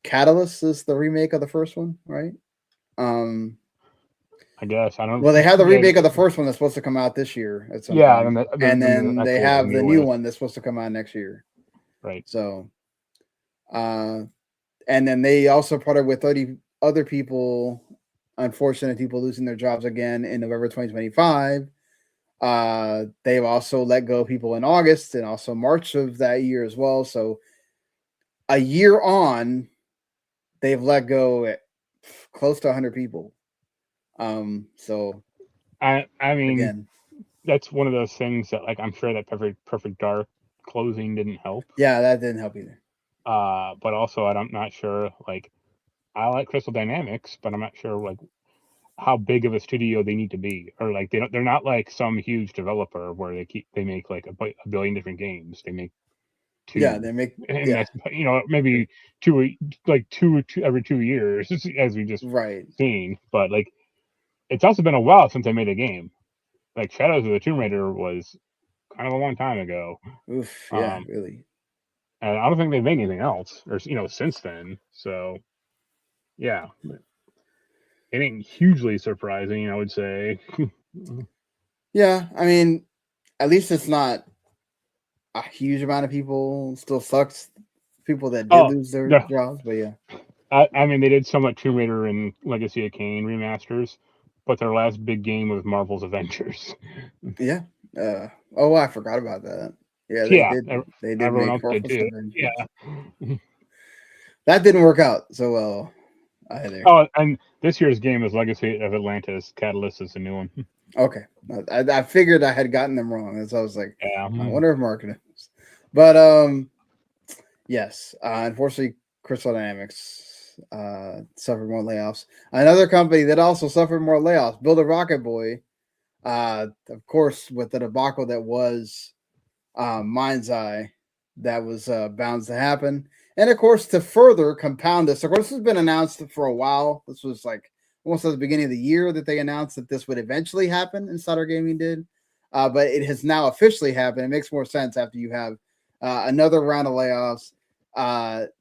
Speaker 1: Catalyst is the remake of the first one, right?
Speaker 2: I guess I don't.
Speaker 1: Well, they have the
Speaker 2: Yeah.
Speaker 1: remake of the first one that's supposed to come out this year at some
Speaker 2: Yeah.
Speaker 1: point, and then they have the new one that's supposed to come out next year.
Speaker 2: Right.
Speaker 1: So, and then they also partnered with 30 other people, unfortunate people losing their jobs again in November 2025. They've also let go of people in August and also March of that year as well. So a year on, they've let go at close to 100 people. So
Speaker 2: I mean,
Speaker 1: again,
Speaker 2: that's one of those things that, like, I'm sure that Perfect Dark closing didn't help.
Speaker 1: yeah, that didn't help either.
Speaker 2: But also I'm not sure. Like, I like Crystal Dynamics, but I'm not sure like how big of a studio they need to be, or like they're not like some huge developer where they make like a billion different games. They make 2.
Speaker 1: Yeah, they make
Speaker 2: and that's maybe two every 2 years as we just
Speaker 1: right.
Speaker 2: seen. But like, it's also been a while since they made a game. Like Shadows of the Tomb Raider was kind of a long time ago.
Speaker 1: Oof, yeah, really.
Speaker 2: And I don't think they've made anything else or since then. So yeah, it ain't hugely surprising, I would say.
Speaker 1: Yeah, I mean, at least it's not a huge amount of people. Still sucks people that did lose their jobs, but yeah.
Speaker 2: I mean, they did somewhat Tomb Raider and Legacy of Kain remasters, but their last big game was Marvel's Avengers.
Speaker 1: Yeah. I forgot about that. Yeah, they
Speaker 2: Yeah,
Speaker 1: did. They did
Speaker 2: everyone
Speaker 1: make
Speaker 2: else did
Speaker 1: Marvel's
Speaker 2: too.
Speaker 1: Avengers.
Speaker 2: Yeah.
Speaker 1: That didn't work out so well either.
Speaker 2: Oh, and this year's game is Legacy of Atlantis. Catalyst is the new one.
Speaker 1: Okay. I figured I had gotten them wrong. So I was like,
Speaker 2: Yeah.
Speaker 1: I wonder if Mark knows. But yes, unfortunately, Crystal Dynamics suffered more layoffs. Another company that also suffered more layoffs, Build a Rocket Boy, of course, with the debacle that was Mind's Eye, that was bound to happen. And of course, to further compound this, of course, this has been announced for a while. This was like almost at the beginning of the year that they announced that this would eventually happen. Insider Gaming did, but it has now officially happened. It makes more sense after you have another round of layoffs,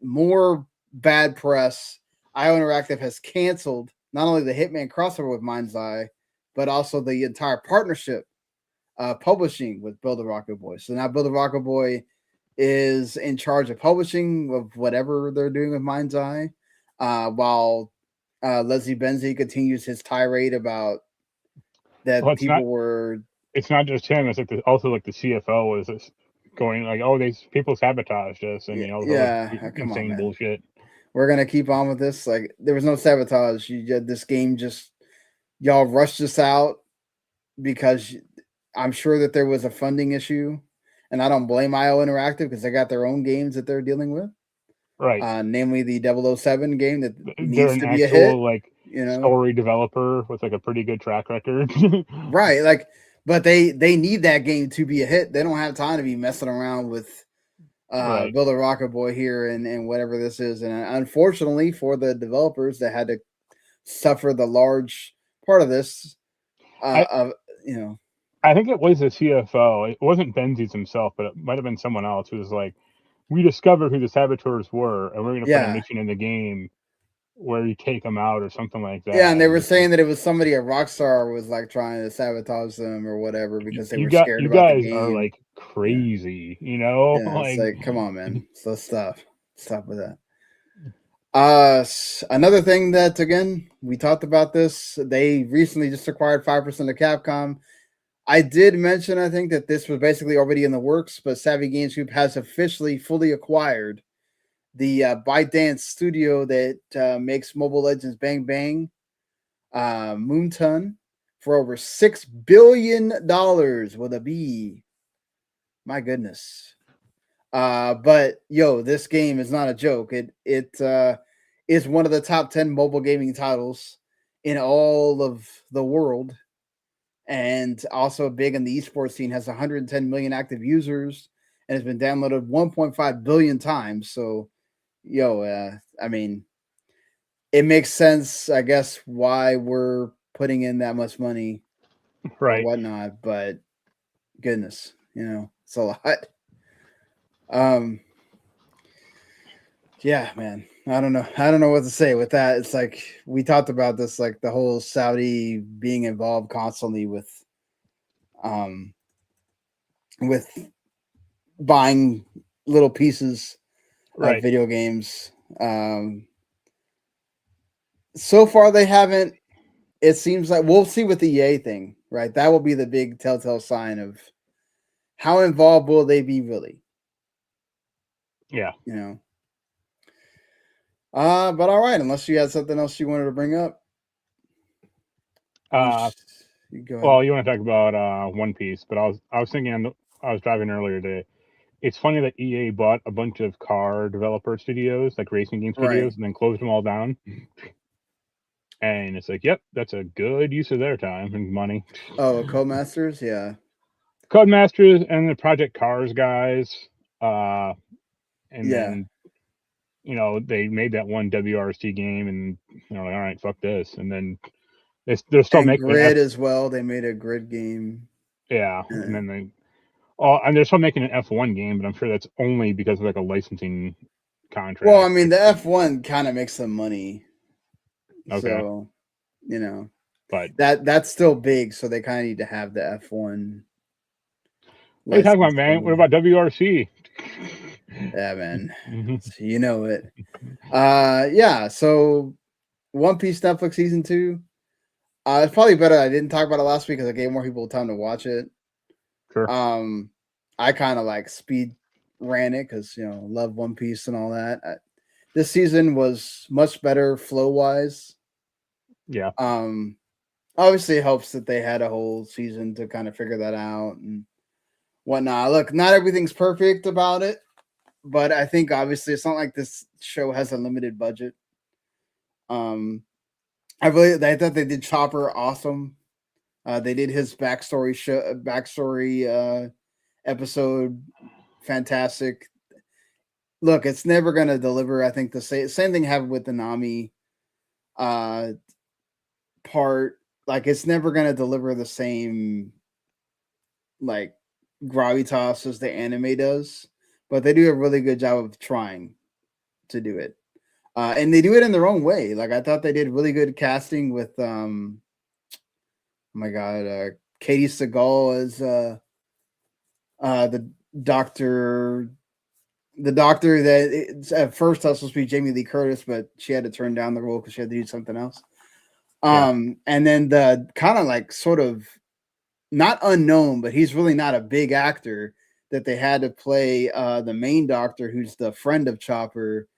Speaker 1: more bad press. IO Interactive has canceled not only the Hitman crossover with Mind's Eye, but also the entire partnership publishing with Build a Rocket Boy. So now Build a Rocket Boy is in charge of publishing of whatever they're doing with Mind's Eye, while Leslie Benzie continues his tirade about that
Speaker 2: Well,
Speaker 1: people were.
Speaker 2: it's not just him. It's like also like the CFO was going like, oh, these people sabotaged us, and
Speaker 1: Come on,
Speaker 2: insane
Speaker 1: man.
Speaker 2: bullshit.
Speaker 1: We're gonna keep on with this. Like there was no sabotage. This game just y'all rushed this out because I'm sure that there was a funding issue, and I don't blame IO Interactive because they got their own games that they're dealing with.
Speaker 2: Right.
Speaker 1: Namely the 007 game that
Speaker 2: They're
Speaker 1: needs
Speaker 2: an
Speaker 1: to be a
Speaker 2: actual
Speaker 1: hit.
Speaker 2: like story developer with like a pretty good track record.
Speaker 1: Right. Like, but they need that game to be a hit. They don't have time to be messing around with
Speaker 2: right.
Speaker 1: Build a Rocket Boy here and whatever this is. And unfortunately for the developers that had to suffer the large part of this,
Speaker 2: I think it was the CFO. It wasn't Benzies himself, but it might have been someone else who was like, we discovered who the saboteurs were, and we're going to put a mission in the game where you take them out or something like that.
Speaker 1: Yeah, and they were saying that it was somebody at Rockstar was like trying to sabotage them or whatever because they were scared about the game.
Speaker 2: You guys are like crazy, you know?
Speaker 1: Yeah, it's like, come on, man. So stop with that. Another thing that again we talked about this. They recently just acquired 5% of Capcom. I did mention I think that this was basically already in the works, but Savvy Games Group has officially fully acquired the ByteDance studio that makes Mobile Legends Bang Bang, Moonton, for over $6 billion with a B. My goodness. But yo, this game is not a joke. It is one of the top 10 mobile gaming titles in all of the world, and also big in the esports scene. Has 110 million active users and has been downloaded 1.5 billion times. So, I mean, it makes sense, I guess, why we're putting in that much money or whatnot. But goodness, it's a lot. Yeah, man. I don't know what to say with that. It's like we talked about this, like the whole Saudi being involved constantly with buying little pieces of video games. So far they haven't. It seems like we'll see with the EA thing, right? That will be the big telltale sign of how involved will they be really.
Speaker 2: Yeah.
Speaker 1: But all right, unless you had something else you wanted to bring up.
Speaker 2: Well, you want to talk about One Piece, but I was thinking I was driving earlier today. It's funny that EA bought a bunch of car developer studios, like racing game studios, and then closed them all down. And it's like, yep, that's a good use of their time and money.
Speaker 1: Oh, Codemasters, yeah.
Speaker 2: Codemasters and the Project Cars guys. And then, they made that one WRC game, and they're like, all right, fuck this. And then they're still making
Speaker 1: Grid as well. They made a Grid game.
Speaker 2: Yeah, and then and they're still making an F1 game, but I'm sure that's only because of like a licensing contract.
Speaker 1: Well, I mean, the F1 kind of makes some money.
Speaker 2: Okay.
Speaker 1: So,
Speaker 2: but
Speaker 1: that's still big, so they kind of need to have the F1.
Speaker 2: What are you talking about, man? What about WRC?
Speaker 1: Yeah, man. So you know it. Yeah, so One Piece Netflix season 2. It's probably better I didn't talk about it last week because I gave more people time to watch it.
Speaker 2: Sure.
Speaker 1: I kind of like speed ran it because love One Piece and all that. This season was much better flow wise.
Speaker 2: Yeah.
Speaker 1: Obviously it helps that they had a whole season to kind of figure that out and whatnot. Look, not everything's perfect about it, but I think obviously it's not like this show has a limited budget. I thought they did Chopper awesome. They did his backstory episode fantastic. Look, it's never gonna deliver. I think the same thing happened with the Nami part. Like it's never gonna deliver the same like gravitas as the anime does, but they do a really good job of trying to do it. And they do it in their own way. Like I thought they did really good casting with oh my god, Katie Seagal as the Dr. the doctor that at first I was supposed to be Jamie Lee Curtis, but she had to turn down the role because she had to do something else. And then the kind of like sort of not unknown, but he's really not a big actor that they had to play the main doctor, who's the friend of Chopper.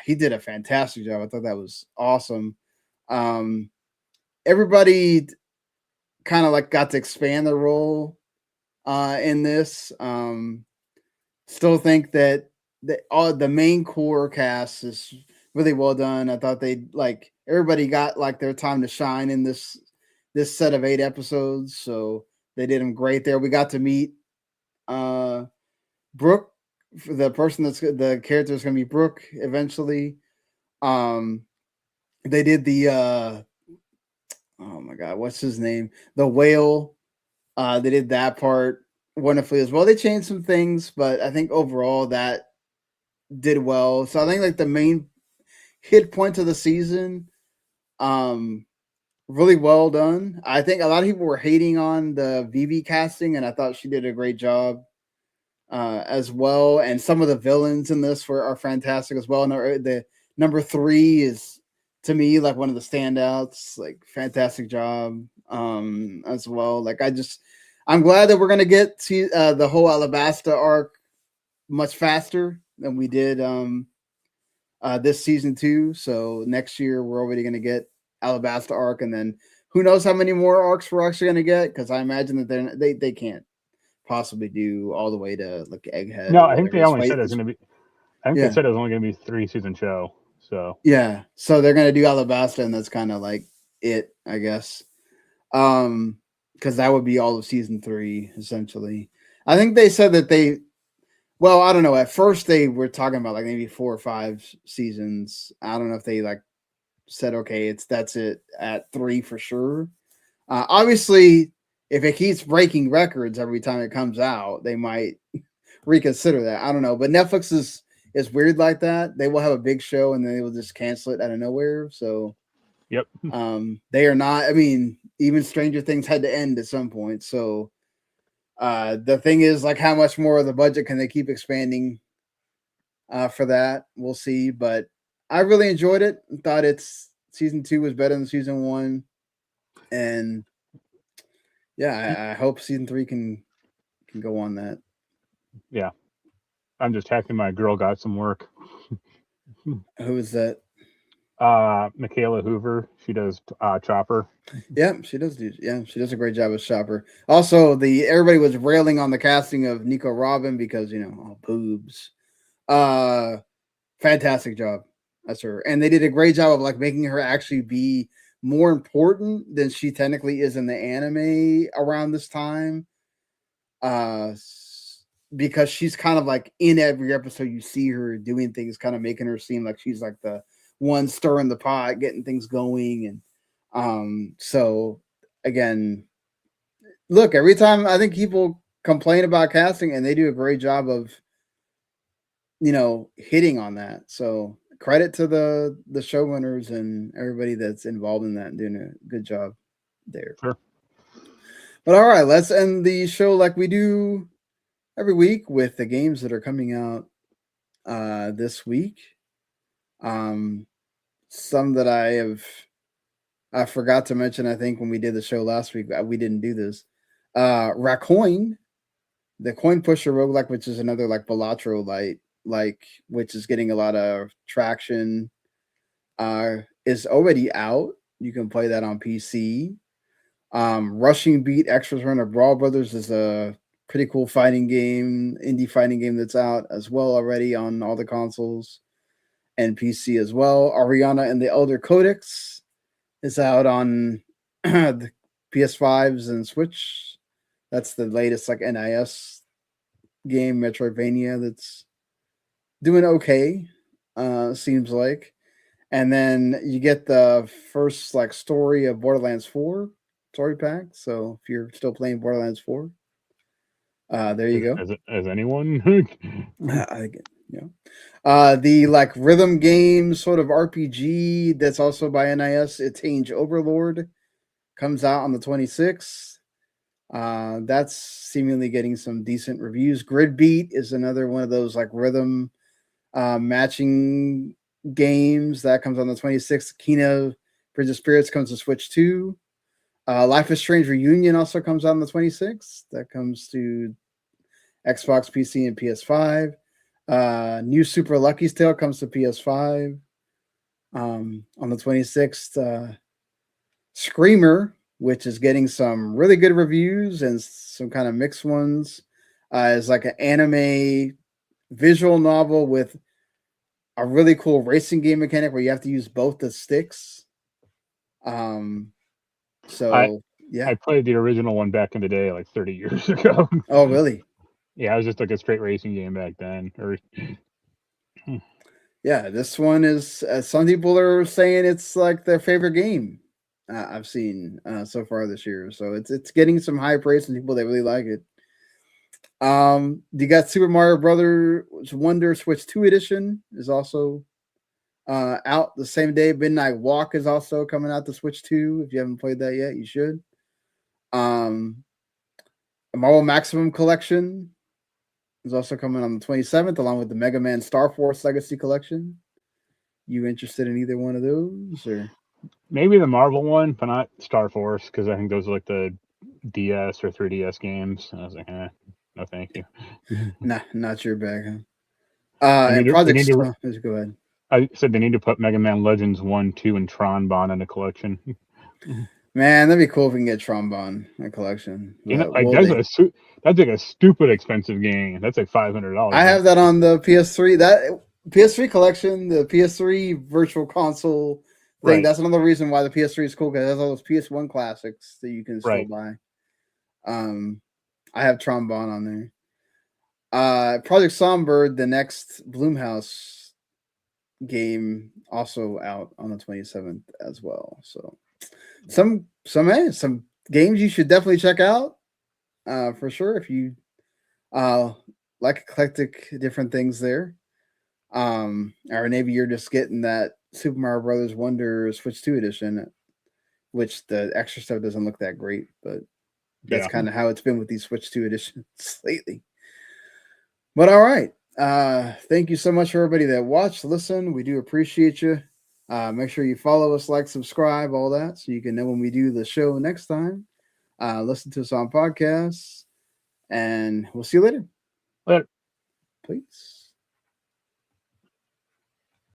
Speaker 1: He did a fantastic job. I thought that was awesome. Everybody kind of like got to expand the role in this. Still think that all the main core cast is really well done. I thought they like everybody got like their time to shine in this set of 8 episodes, so they did them great there. We got to meet Brooke, the person that's the character is going to be Brooke eventually. They did the oh my god, what's his name? The whale. They did that part wonderfully as well. They changed some things, but I think overall that did well. So I think like the main hit point of the season, really well done. I think a lot of people were hating on the Vivi casting, and I thought she did a great job as well. And some of the villains in this are fantastic as well. And the number 3 is to me like one of the standouts. Like fantastic job as well. Like I'm glad that we're gonna get to the whole Alabasta arc much faster than we did this season 2. So next year we're already gonna get Alabasta arc, and then who knows how many more arcs we're actually gonna get, because I imagine that they can't possibly do all the way to like Egghead.
Speaker 2: No, I think they only said it was gonna be. I think
Speaker 1: Yeah.
Speaker 2: they said it was only gonna be a 3-season show. So
Speaker 1: yeah, so they're gonna do Alabasta, and that's kind of like it, I guess. Because that would be all of season 3 essentially. I think they said that well, I don't know. At first they were talking about like maybe 4 or 5 seasons. I don't know if they like said, okay, that's it at 3 for sure. Obviously, if it keeps breaking records every time it comes out, they might reconsider that. I don't know. But Netflix is weird like that. They will have a big show and then they will just cancel it out of nowhere. So
Speaker 2: yep.
Speaker 1: They are not, I mean, even Stranger Things had to end at some point. So the thing is, like, how much more of the budget can they keep expanding for that? We'll see. But I really enjoyed it. Thought season 2 was better than season 1. And yeah, I hope season 3 can go on that.
Speaker 2: Yeah. I'm just hacking my girl got some work.
Speaker 1: Who is that?
Speaker 2: Michaela Hoover. She does Chopper.
Speaker 1: Yeah, she does a great job as Chopper. Also, everybody was railing on the casting of Nico Robin because all boobs. Fantastic job. That's her. And they did a great job of like making her actually be more important than she technically is in the anime around this time. Because she's kind of like in every episode you see her doing things, kind of making her seem like she's like the one stirring the pot, getting things going. And so again, look, every time I think people complain about casting and they do a great job of hitting on that. So credit to the showrunners and everybody that's involved in that and doing a good job there.
Speaker 2: Sure.
Speaker 1: But all right, let's end the show like we do every week with the games that are coming out this week. Some that I forgot to mention, I think when we did the show last week, we didn't do this. Racoin, the coin pusher roguelike, which is another like Balatro light, which is getting a lot of traction, is already out. You can play that on PC. Rushing Beat Extras Runner Brawl Brothers is a pretty cool indie fighting game that's out as well already on all the consoles and PC as well. Ariana and the Elder Codex is out on the PS5s and Switch. That's the latest like NIS game, Metroidvania, that's doing okay, seems like. And then you get the first like story of Borderlands 4 story pack. So if you're still playing Borderlands 4, there you go.
Speaker 2: As anyone.
Speaker 1: The like rhythm game sort of RPG that's also by NIS. It's Change Overlord, comes out on the 26th. That's seemingly getting some decent reviews. Grid Beat is another one of those like rhythm matching games that comes on the 26th. Kena Bridge of Spirits comes to Switch 2. Life is Strange Reunion also comes out on the 26th. That comes to Xbox, PC, and PS5. New Super Lucky's Tale comes to PS5 on the 26th. Screamer, which is getting some really good reviews and some kind of mixed ones, is like an anime visual novel with a really cool racing game mechanic where you have to use both the sticks. So yeah,
Speaker 2: I played the original one back in the day, like 30 years ago.
Speaker 1: Oh, really?
Speaker 2: Yeah, it was just like a straight racing game back then.
Speaker 1: Yeah, this one is. Some people are saying it's like their favorite game I've seen so far this year. So it's getting some high praise from people that really like it. You got Super Mario Brothers Wonder Switch 2 edition is also out the same day. Midnight Walk is also coming out to Switch 2. If you haven't played that yet, you should. A Marvel Maximum Collection is also coming on the 27th, along with the Mega Man Star Force Legacy Collection. You interested in either one of those, or
Speaker 2: maybe the Marvel one, but not Star Force, because I think those are like the DS or 3DS games. And I was like, no, thank you.
Speaker 1: not your bag, huh? And Project Storm. Go ahead.
Speaker 2: I said they need to put Mega Man Legends 1, 2, and Tron Bond in the collection.
Speaker 1: Man, that'd be cool if we can get Trombone in a collection.
Speaker 2: That's like a stupid expensive game. That's like $500.
Speaker 1: I have that on the PS3. That PS3 collection, the PS3 Virtual Console thing. Right. That's another reason why the PS3 is cool, because it has all those PS1 classics that you can still buy. I have Trombone on there. Project Songbird, the next Blumhouse game, also out on the 27th as well. So some games you should definitely check out for sure if you like eclectic different things there. Or maybe you're just getting that Super Mario Brothers Wonder Switch 2 edition, which the extra stuff doesn't look that great, but that's kind of how it's been with these Switch 2 editions lately. But all right. Thank you so much for everybody that watched, listen. We do appreciate you. Make sure you follow us, like, subscribe, all that, so you can know when we do the show next time. Listen to us on podcasts, and we'll see you later.
Speaker 2: Later.
Speaker 1: Peace.